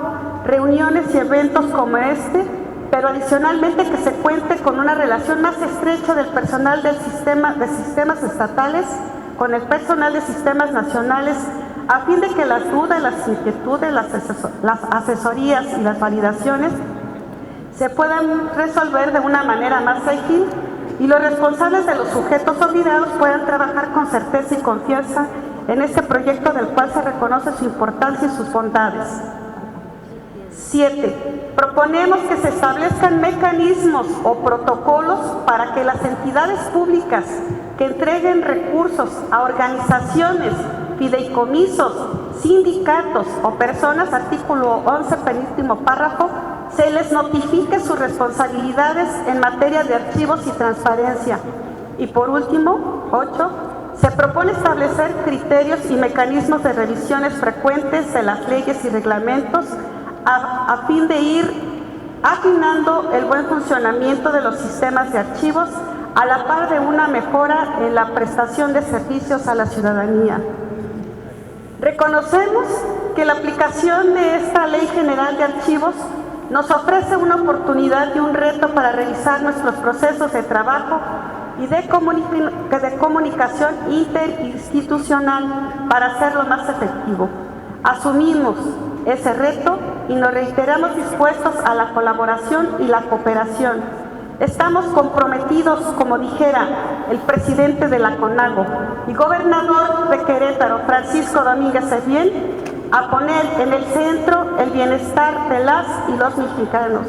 [SPEAKER 4] reuniones y eventos como este, pero adicionalmente que se cuente con una relación más estrecha del personal de sistemas estatales con el personal de sistemas nacionales, a fin de que las dudas, las inquietudes, las asesorías y las validaciones se puedan resolver de una manera más ágil y los responsables de los sujetos obligados puedan trabajar con certeza y confianza en este proyecto del cual se reconoce su importancia y sus bondades. 7. Proponemos que se establezcan mecanismos o protocolos para que las entidades públicas que entreguen recursos a organizaciones, fideicomisos, sindicatos o personas, artículo 11, penúltimo párrafo, se les notifique sus responsabilidades en materia de archivos y transparencia. Y por último, 8, se propone establecer criterios y mecanismos de revisiones frecuentes de las leyes y reglamentos a fin de ir afinando el buen funcionamiento de los sistemas de archivos a la par de una mejora en la prestación de servicios a la ciudadanía. Reconocemos que la aplicación de esta Ley General de Archivos nos ofrece una oportunidad y un reto para revisar nuestros procesos de trabajo y de comunicación interinstitucional para hacerlo más efectivo. Asumimos ese reto y nos reiteramos dispuestos a la colaboración y la cooperación. Estamos comprometidos, como dijera el presidente de la CONAGO y gobernador de Querétaro, Francisco Domínguez Servién, a poner en el centro el bienestar de las y los mexicanos,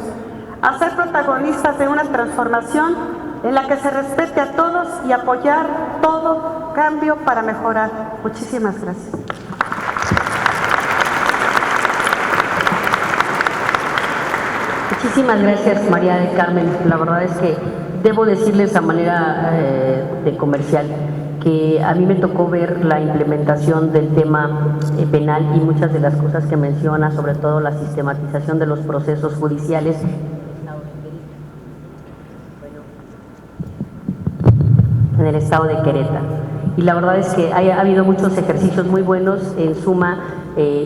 [SPEAKER 4] a ser protagonistas de una transformación en la que se respete a todos y apoyar todo cambio para mejorar. Muchísimas gracias.
[SPEAKER 1] Muchísimas gracias, María del Carmen. La verdad es que debo decirles a manera de comercial que a mí me tocó ver la implementación del tema penal y muchas de las cosas que menciona, sobre todo la sistematización de los procesos judiciales en el estado de Querétaro. Y la verdad es que ha habido muchos ejercicios muy buenos, en suma,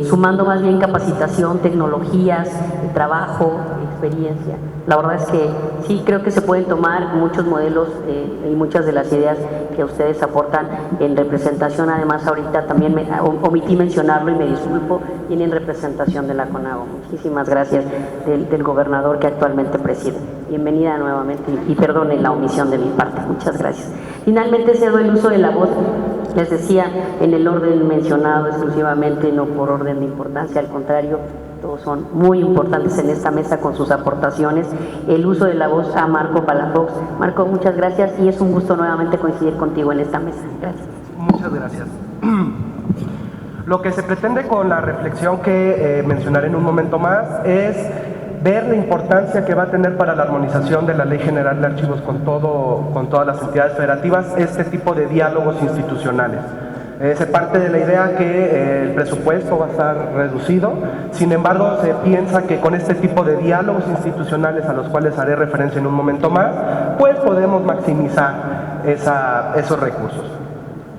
[SPEAKER 1] sumando más bien capacitación, tecnologías, trabajo, experiencia. La verdad es que sí, creo que se pueden tomar muchos modelos y muchas de las ideas que ustedes aportan en representación. Además, ahorita también omití mencionarlo y me disculpo, viene en representación de la CONAGO. Muchísimas gracias del gobernador que actualmente preside. Bienvenida nuevamente y perdonen la omisión de mi parte. Muchas gracias. Finalmente cedo el uso de la voz. Les decía, en el orden mencionado exclusivamente, no por orden de importancia, al contrario, todos son muy importantes en esta mesa con sus aportaciones. El uso de la voz a Marco Palafox. Marco, muchas gracias y es un gusto nuevamente coincidir contigo en esta mesa. Gracias.
[SPEAKER 5] Muchas gracias. Lo que se pretende con la reflexión que mencionaré en un momento más es ver la importancia que va a tener para la armonización de la Ley General de Archivos con todas las entidades federativas este tipo de diálogos institucionales. Se parte de la idea que el presupuesto va a estar reducido, sin embargo se piensa que con este tipo de diálogos institucionales a los cuales haré referencia en un momento más, pues podemos maximizar esos recursos.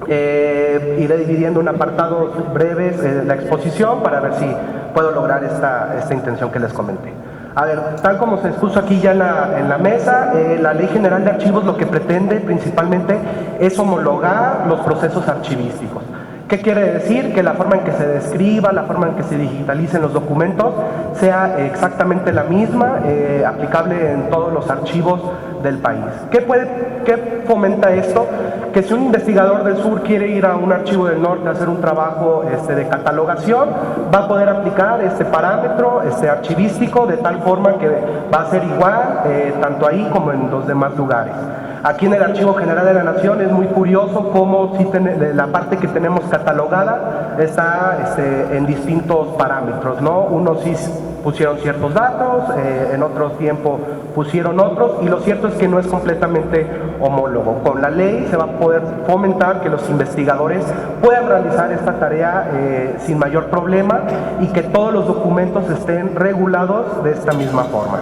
[SPEAKER 5] Iré dividiendo en apartados breves la exposición para ver si puedo lograr esta intención que les comenté. A ver, tal como se expuso aquí ya en la mesa, la Ley General de Archivos lo que pretende principalmente es homologar los procesos archivísticos. ¿Qué quiere decir? Que la forma en que se describa, la forma en que se digitalicen los documentos sea exactamente la misma, aplicable en todos los archivos del país. ¿Qué fomenta esto? Que si un investigador del sur quiere ir a un archivo del norte a hacer un trabajo de catalogación, va a poder aplicar este parámetro archivístico de tal forma que va a ser igual tanto ahí como en los demás lugares. Aquí en el Archivo General de la Nación es muy curioso cómo la parte que tenemos catalogada está en distintos parámetros, ¿no? Unos sí pusieron ciertos datos, en otro tiempo pusieron otros, y lo cierto es que no es completamente homólogo. Con la ley se va a poder fomentar que los investigadores puedan realizar esta tarea sin mayor problema y que todos los documentos estén regulados de esta misma forma.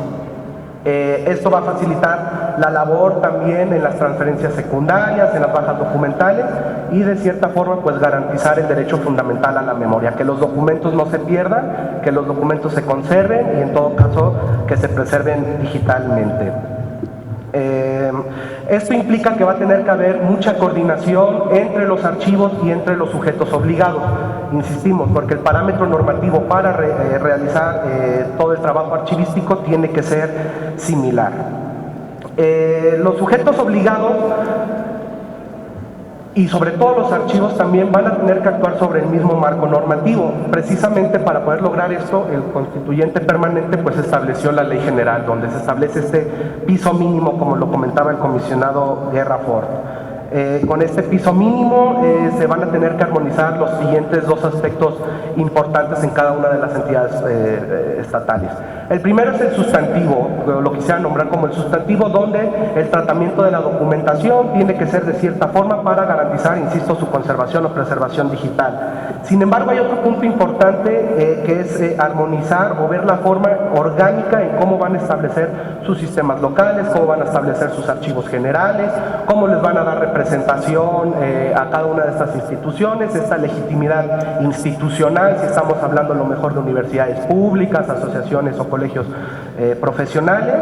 [SPEAKER 5] Esto va a facilitar la labor también en las transferencias secundarias, en las bajas documentales y de cierta forma pues garantizar el derecho fundamental a la memoria, que los documentos no se pierdan, que los documentos se conserven y en todo caso que se preserven digitalmente. Esto implica que va a tener que haber mucha coordinación entre los archivos y entre los sujetos obligados, insistimos, porque el parámetro normativo para realizar todo el trabajo archivístico tiene que ser similar. Los sujetos obligados y sobre todo los archivos también van a tener que actuar sobre el mismo marco normativo. Precisamente para poder lograr esto, el constituyente permanente pues estableció la Ley General, donde se establece este piso mínimo, como lo comentaba el comisionado Guerra Ford. Con este piso mínimo se van a tener que armonizar los siguientes dos aspectos importantes en cada una de las entidades estatales. El primero es el sustantivo, lo quisiera nombrar como el sustantivo, donde el tratamiento de la documentación tiene que ser de cierta forma para garantizar, insisto, su conservación o preservación digital. Sin embargo, hay otro punto importante que es armonizar o ver la forma orgánica en cómo van a establecer sus sistemas locales, cómo van a establecer sus archivos generales, cómo les van a dar representación a cada una de estas instituciones, esta legitimidad institucional, si estamos hablando a lo mejor de universidades públicas, asociaciones o colegios profesionales,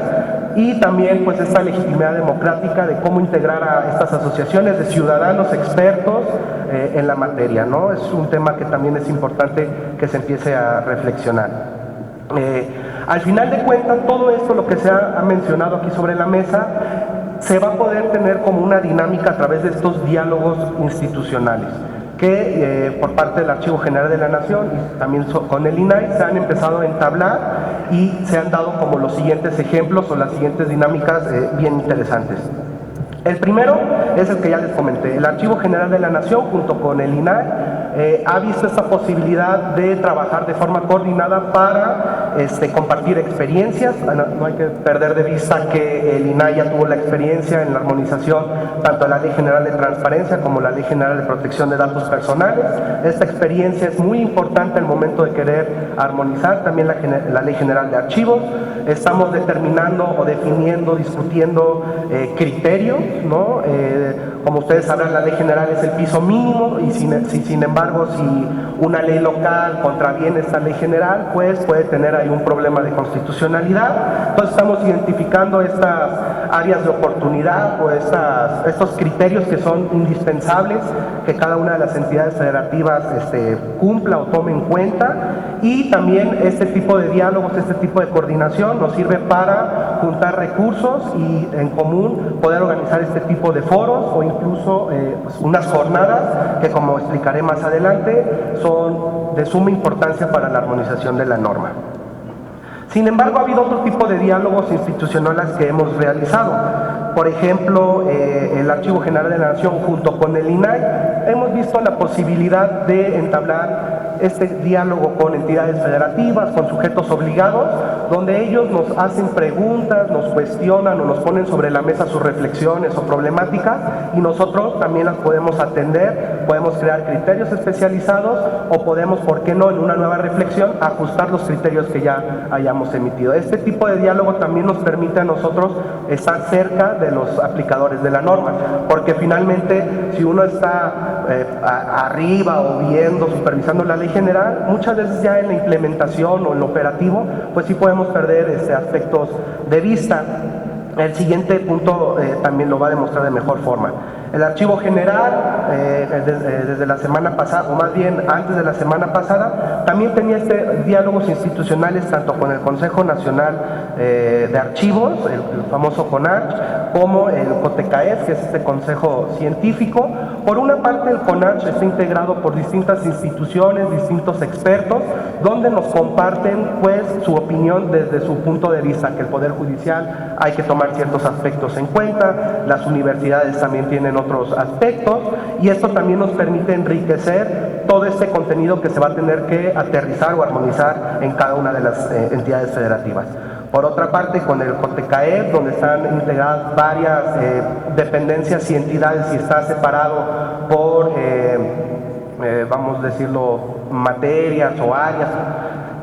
[SPEAKER 5] y también pues esta legitimidad democrática de cómo integrar a estas asociaciones de ciudadanos expertos en la materia, ¿no? Es un tema que también es importante que se empiece a reflexionar. Al final de cuentas, todo esto, lo que se ha mencionado aquí sobre la mesa, se va a poder tener como una dinámica a través de estos diálogos institucionales que por parte del Archivo General de la Nación y también con el INAI se han empezado a entablar y se han dado como los siguientes ejemplos o las siguientes dinámicas bien interesantes. El primero es el que ya les comenté. El Archivo General de la Nación junto con el INAI ha visto esta posibilidad de trabajar de forma coordinada para compartir experiencias. No hay que perder de vista que el INAI ya tuvo la experiencia en la armonización tanto de la Ley General de Transparencia como la Ley General de Protección de Datos Personales. Esta experiencia es muy importante al momento de querer armonizar también la Ley General de Archivos. Estamos determinando o definiendo, discutiendo criterios, ¿no? Como ustedes sabrán, la Ley General es el piso mínimo y sin embargo, si una ley local contraviene esta Ley General, pues puede tener ahí un problema de constitucionalidad. Entonces estamos identificando estas áreas de oportunidad o estos criterios que son indispensables que cada una de las entidades federativas cumpla o tome en cuenta, y también este tipo de diálogos, este tipo de coordinación nos sirve para juntar recursos y en común poder organizar este tipo de foros o incluso pues unas jornadas que, como explicaré más adelante, son de suma importancia para la armonización de la norma. Sin embargo, ha habido otro tipo de diálogos institucionales que hemos realizado. Por ejemplo, el Archivo General de la Nación junto con el INAI hemos visto la posibilidad de entablar este diálogo con entidades federativas, con sujetos obligados, donde ellos nos hacen preguntas, nos cuestionan o nos ponen sobre la mesa sus reflexiones o problemáticas y nosotros también las podemos atender, podemos crear criterios especializados o podemos, ¿por qué no?, en una nueva reflexión, ajustar los criterios que ya hayamos emitido. Este tipo de diálogo también nos permite a nosotros estar cerca de los aplicadores de la norma, porque finalmente si uno está arriba o viendo, supervisando la ley general, muchas veces ya en la implementación o en lo operativo, pues sí podemos perder aspectos de vista. El siguiente punto también lo va a demostrar de mejor forma. El archivo general, desde la semana pasada, o más bien antes de la semana pasada, también tenía diálogos institucionales tanto con el Consejo Nacional de Archivos, el famoso CONARCH, como el COTECAEF, que es este consejo científico. Por una parte, el CONARCH está integrado por distintas instituciones, distintos expertos, donde nos comparten pues su opinión desde su punto de vista, que el Poder Judicial hay que tomar ciertos aspectos en cuenta, las universidades también tienen otros aspectos, y esto también nos permite enriquecer todo este contenido que se va a tener que aterrizar o armonizar en cada una de las entidades federativas. Por otra parte, con el COTECAEF, donde están integradas varias dependencias y entidades y está separado por, vamos a decirlo, materias o áreas,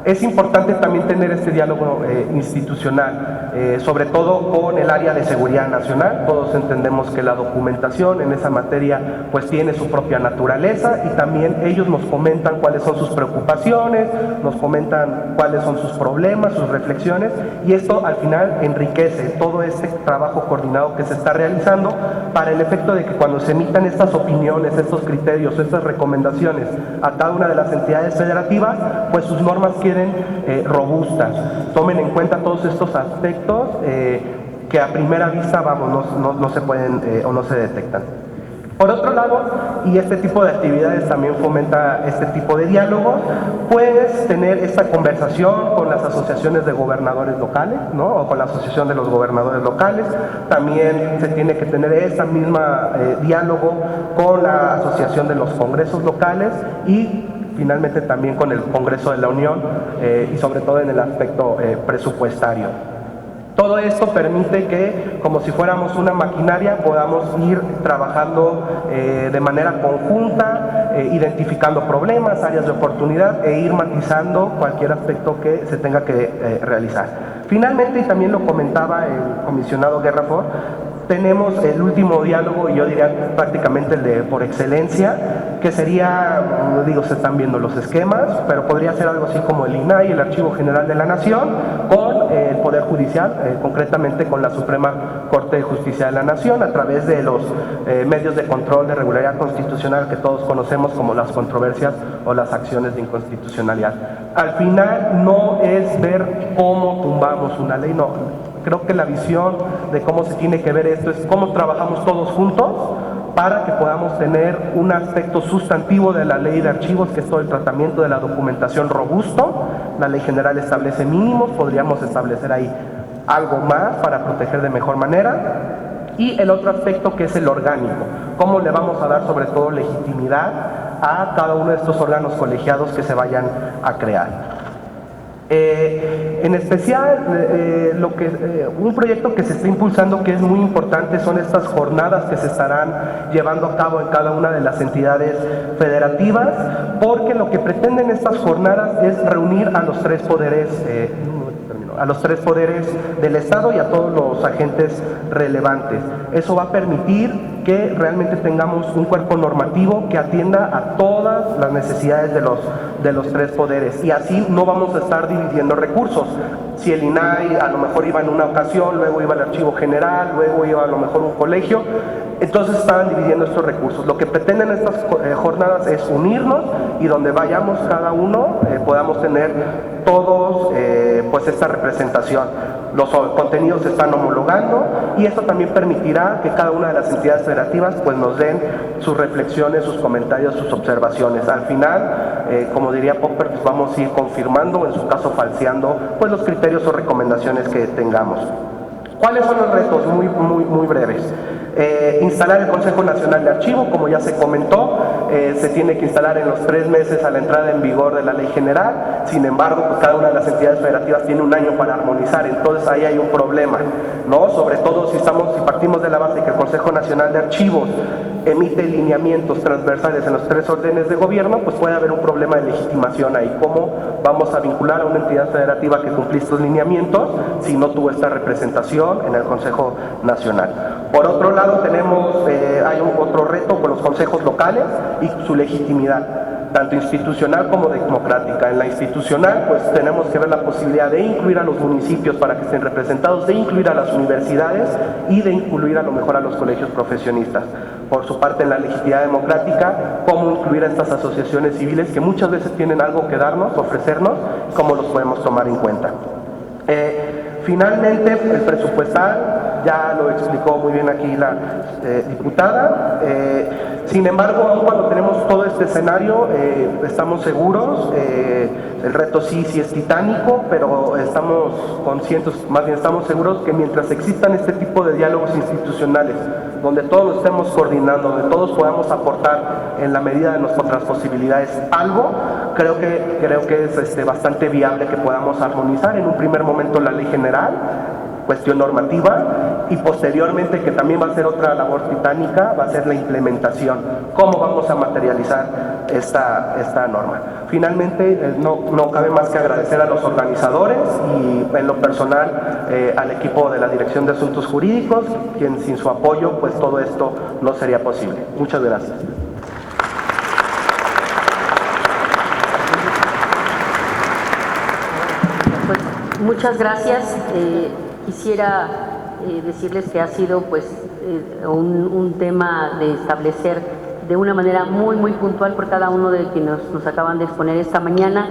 [SPEAKER 5] es importante también tener este diálogo institucional, sobre todo con el área de seguridad nacional. Todos entendemos que la documentación en esa materia pues tiene su propia naturaleza y también ellos nos comentan cuáles son sus preocupaciones, nos comentan cuáles son sus problemas, sus reflexiones, y esto al final enriquece todo este trabajo coordinado que se está realizando para el efecto de que cuando se emitan estas opiniones, estos criterios, estas recomendaciones a cada una de las entidades federativas, pues sus normas queden robustas, tomen en cuenta todos estos aspectos que a primera vista, vamos, no se pueden o no se detectan. Por otro lado, y este tipo de actividades también fomenta este tipo de diálogos, puedes tener esta conversación con las asociaciones de gobernadores locales, ¿no?, o con la asociación de los gobernadores locales. También se tiene que tener esta misma diálogo con la asociación de los congresos locales y finalmente también con el Congreso de la Unión y sobre todo en el aspecto presupuestario. Todo esto permite que, como si fuéramos una maquinaria, podamos ir trabajando de manera conjunta, identificando problemas, áreas de oportunidad e ir matizando cualquier aspecto que se tenga que realizar. Finalmente, y también lo comentaba el comisionado Guerrafort, tenemos el último diálogo, y yo diría prácticamente el de por excelencia, que sería, digo, se están viendo los esquemas, pero podría ser algo así como el INAI, el Archivo General de la Nación, con el Poder Judicial, concretamente con la Suprema Corte de Justicia de la Nación, a través de los medios de control de regularidad constitucional que todos conocemos como las controversias o las acciones de inconstitucionalidad. Al final no es ver cómo tumbamos una ley, no. Creo que la visión de cómo se tiene que ver esto es cómo trabajamos todos juntos para que podamos tener un aspecto sustantivo de la ley de archivos, que es todo el tratamiento de la documentación robusto. La ley general establece mínimos, podríamos establecer ahí algo más para proteger de mejor manera. Y el otro aspecto, que es el orgánico, cómo le vamos a dar sobre todo legitimidad a cada uno de estos órganos colegiados que se vayan a crear. En especial, un proyecto que se está impulsando que es muy importante son estas jornadas que se estarán llevando a cabo en cada una de las entidades federativas, porque lo que pretenden estas jornadas es reunir a los tres poderes del Estado y a todos los agentes relevantes. Eso va a permitir que realmente tengamos un cuerpo normativo que atienda a todas las necesidades de los tres poderes, y así no vamos a estar dividiendo recursos. Si el INAI a lo mejor iba en una ocasión, luego iba al Archivo General, luego iba a lo mejor un colegio, entonces estaban dividiendo estos recursos. Lo que pretenden estas jornadas es unirnos, y donde vayamos cada uno podamos tener todos pues esta representación. Los contenidos se están homologando, y esto también permitirá que cada una de las entidades federativas pues nos den sus reflexiones, sus comentarios, sus observaciones. Al final, como diría Popper, pues vamos a ir confirmando, o en su caso falseando, pues los criterios o recomendaciones que tengamos. ¿Cuáles son los retos? Muy breves. Instalar el Consejo Nacional de Archivo, como ya se comentó, se tiene que instalar en los 3 meses a la entrada en vigor de la ley general. Sin embargo, pues cada una de las entidades federativas tiene un año para armonizar, entonces ahí hay un problema, ¿no? Sobre todo si partimos de la base que el Consejo Nacional de Archivos emite lineamientos transversales en los 3 órdenes de gobierno, pues puede haber un problema de legitimación ahí. ¿Cómo vamos a vincular a una entidad federativa que cumple estos lineamientos si no tuvo esta representación en el Consejo Nacional? Por otro lado, hay otro reto con los consejos locales y su legitimidad, tanto institucional como democrática. En la institucional, pues tenemos que ver la posibilidad de incluir a los municipios para que estén representados, de incluir a las universidades y de incluir a lo mejor a los colegios profesionistas. Por su parte, en la legitimidad democrática, cómo incluir a estas asociaciones civiles que muchas veces tienen algo que darnos, ofrecernos, cómo los podemos tomar en cuenta. Finalmente, el presupuestal, ya lo explicó muy bien aquí la diputada. Sin embargo, aun cuando tenemos todo este escenario, estamos seguros, el reto sí es titánico, pero estamos conscientes, más bien estamos seguros que mientras existan este tipo de diálogos institucionales, donde todos lo estemos coordinando, donde todos podamos aportar en la medida de nuestras posibilidades algo, creo que es bastante viable que podamos armonizar en un primer momento la ley general, cuestión normativa, y posteriormente, que también va a ser otra labor titánica, va a ser la implementación. ¿Cómo vamos a materializar esta norma? Finalmente, no cabe más que agradecer a los organizadores y en lo personal al equipo de la Dirección de Asuntos Jurídicos, quien sin su apoyo pues todo esto no sería posible. Muchas gracias.
[SPEAKER 1] Pues, muchas gracias. Quisiera decirles que ha sido pues un tema de establecer de una manera muy puntual por cada uno de quienes nos acaban de exponer esta mañana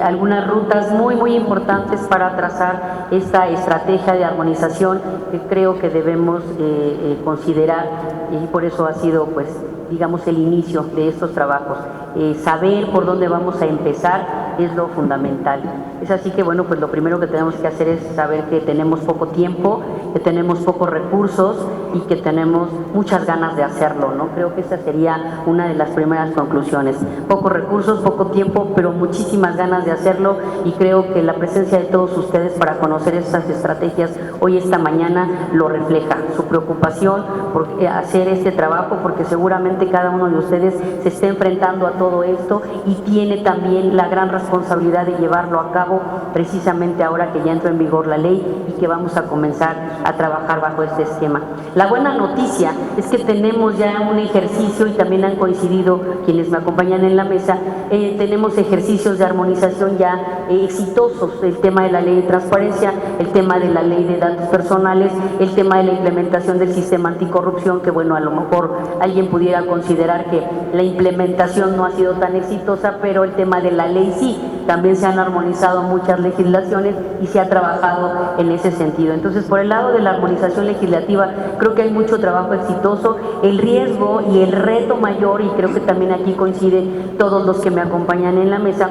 [SPEAKER 1] algunas rutas muy importantes para trazar esta estrategia de armonización que creo que debemos considerar, y por eso ha sido pues digamos el inicio de estos trabajos. Saber por dónde vamos a empezar es lo fundamental. Es así que bueno, pues lo primero que tenemos que hacer es saber que tenemos poco tiempo, que tenemos pocos recursos y que tenemos muchas ganas de hacerlo, ¿no? Creo que esa sería una de las primeras conclusiones. Pocos recursos, poco tiempo, pero muchísimas ganas de hacerlo, y creo que la presencia de todos ustedes para conocer estas estrategias hoy, esta mañana, lo refleja. Su preocupación por hacer este trabajo, porque seguramente cada uno de ustedes se está enfrentando a todo esto y tiene también la gran responsabilidad de llevarlo a cabo precisamente ahora que ya entró en vigor la ley y que vamos a comenzar a trabajar bajo este esquema. La buena noticia es que tenemos ya un ejercicio, y también han coincidido quienes me acompañan en la mesa, tenemos ejercicios de armonización ya exitosos: el tema de la ley de transparencia, el tema de la ley de datos personales, el tema de la implementación del sistema anticorrupción, que bueno, a lo mejor alguien pudiera considerar que la implementación no ha sido tan exitosa, pero el tema de la ley sí. También se han armonizado muchas legislaciones y se ha trabajado en ese sentido. Entonces, por el lado de la armonización legislativa, creo que hay mucho trabajo exitoso. El riesgo y el reto mayor, y creo que también aquí coinciden todos los que me acompañan en la mesa,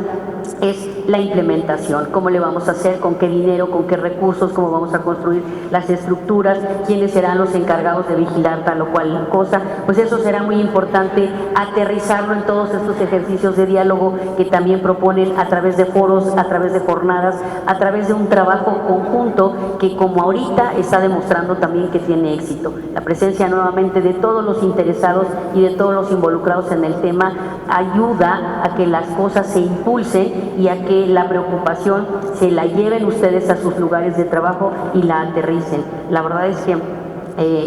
[SPEAKER 1] es la implementación. ¿Cómo le vamos a hacer? ¿Con qué dinero? ¿Con qué recursos? ¿Cómo vamos a construir las estructuras? ¿Quiénes serán los encargados de vigilar tal o cual cosa? Pues eso será muy importante aterrizarlo en todos estos ejercicios de diálogo que también proponen a través de foros, a través de jornadas, a través de un trabajo conjunto que, como ahorita, está demostrando también que tiene éxito. La presencia nuevamente de todos los interesados y de todos los involucrados en el tema ayuda a que las cosas se impulsen y a que la preocupación se la lleven ustedes a sus lugares de trabajo y la aterricen. La verdad es que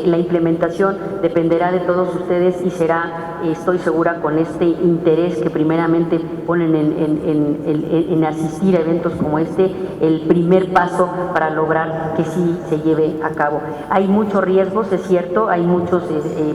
[SPEAKER 1] la implementación dependerá de todos ustedes y será, estoy segura, con este interés que primeramente ponen en asistir a eventos como este, el primer paso para lograr que sí se lleve a cabo. Hay muchos riesgos, es cierto, hay muchos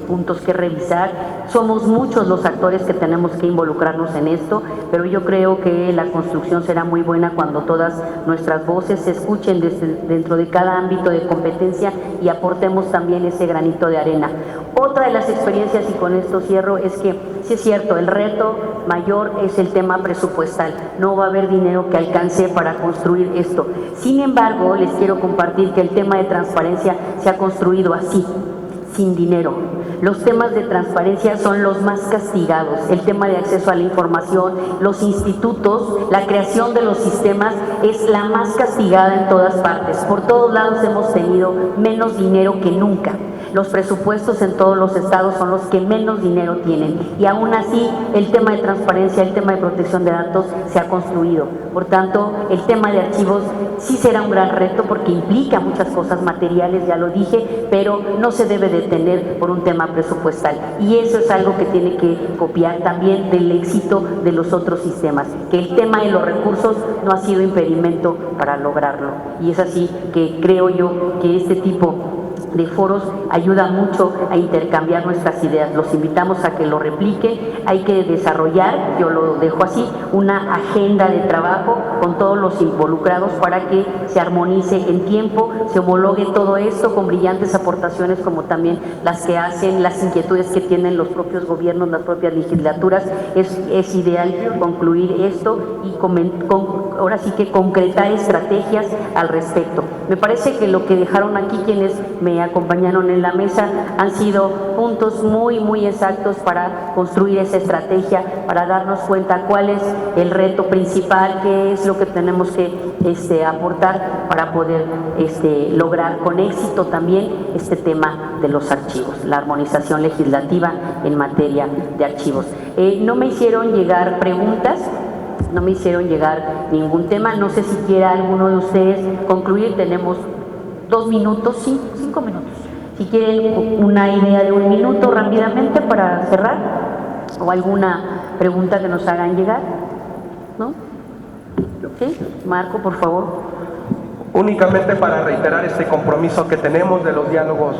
[SPEAKER 1] puntos que revisar, somos muchos los actores que tenemos que involucrarnos en esto, pero yo creo que la construcción será muy buena cuando todas nuestras voces se escuchen dentro de cada ámbito de competencia y aportemos también ese granito de arena. Otra de las experiencias, y con esto cierro, es que sí es cierto, el reto mayor es el tema presupuestal. No va a haber dinero que alcance para construir esto. Sin embargo, les quiero compartir que el tema de transparencia se ha construido así. sin dinero. Los temas de transparencia son los más castigados. El tema de acceso a la información, los institutos, la creación de los sistemas es la más castigada en todas partes. Por todos lados hemos tenido menos dinero que nunca. Los presupuestos en todos los estados son los que menos dinero tienen y aún así el tema de transparencia, el tema de protección de datos se ha construido. Por tanto, el tema de archivos sí será un gran reto porque implica muchas cosas materiales, ya lo dije, pero no se debe detener por un tema presupuestal. Y eso es algo que tiene que copiar también del éxito de los otros sistemas, que el tema de los recursos no ha sido impedimento para lograrlo. Y es así que creo yo que este tipo de foros ayuda mucho a intercambiar nuestras ideas. Los invitamos a que lo repliquen. Hay que desarrollar, yo lo dejo así, una agenda de trabajo con todos los involucrados para que se armonice en tiempo, se homologue todo esto con brillantes aportaciones como también las que hacen, las inquietudes que tienen los propios gobiernos, las propias legislaturas. Es ideal concluir esto y ahora sí que concretar estrategias al respecto. Me parece que lo que dejaron aquí quienes me acompañaron en la mesa han sido puntos muy exactos para construir esa estrategia, para darnos cuenta cuál es el reto principal, qué es lo que tenemos que aportar para poder lograr con éxito también este tema de los archivos, la armonización legislativa en materia de archivos. No me hicieron llegar preguntas, no me hicieron llegar ningún tema. No sé si quiera alguno de ustedes concluir. Tenemos 2 minutos, 5 minutos. Si quieren una idea de 1 minuto rápidamente para cerrar, o alguna pregunta que nos hagan llegar, ¿no? ¿Sí? Marco, por favor.
[SPEAKER 5] Únicamente para reiterar este compromiso que tenemos de los diálogos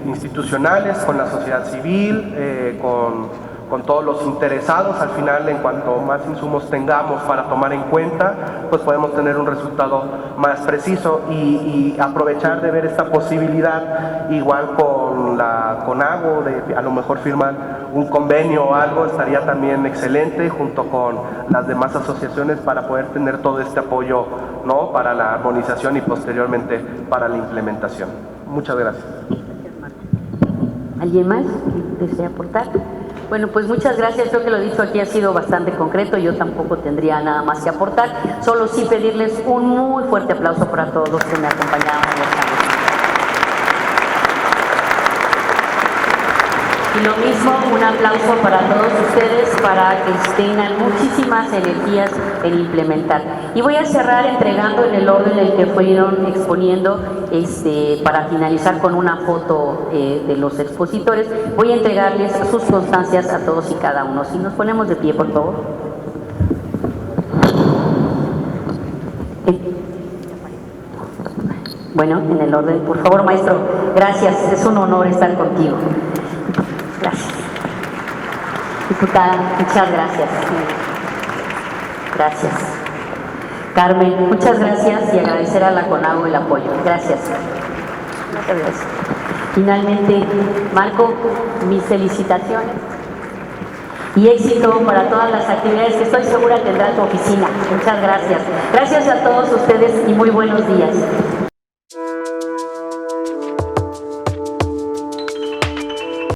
[SPEAKER 5] institucionales con la sociedad civil, con todos los interesados. Al final, en cuanto más insumos tengamos para tomar en cuenta, pues podemos tener un resultado más preciso y aprovechar de ver esta posibilidad, igual con la CONAGO, de a lo mejor firmar un convenio o algo, estaría también excelente, junto con las demás asociaciones, para poder tener todo este apoyo, ¿no?, para la armonización y posteriormente para la implementación. Muchas gracias.
[SPEAKER 1] ¿Alguien más que desea aportar? Bueno, pues muchas gracias. Creo que lo dicho aquí ha sido bastante concreto. Yo tampoco tendría nada más que aportar. Solo sí pedirles un muy fuerte aplauso para todos los que me acompañaron en esta mesa. Y lo mismo, un aplauso para todos ustedes para que tengan muchísimas energías en implementar. Y voy a cerrar entregando en el orden en el que fueron exponiendo, para finalizar con una foto de los expositores. Voy a entregarles sus constancias a todos y cada uno. Si nos ponemos de pie, por favor. Bueno, en el orden, por favor, maestro. Gracias, es un honor estar contigo. Gracias. Diputada, muchas gracias. Gracias. Carmen, muchas gracias y agradecer a la CONAGO el apoyo. Gracias. Muchas gracias. Finalmente, Marco, mis felicitaciones y éxito para todas las actividades que estoy segura tendrá tu oficina. Muchas gracias. Gracias a todos ustedes y muy buenos días.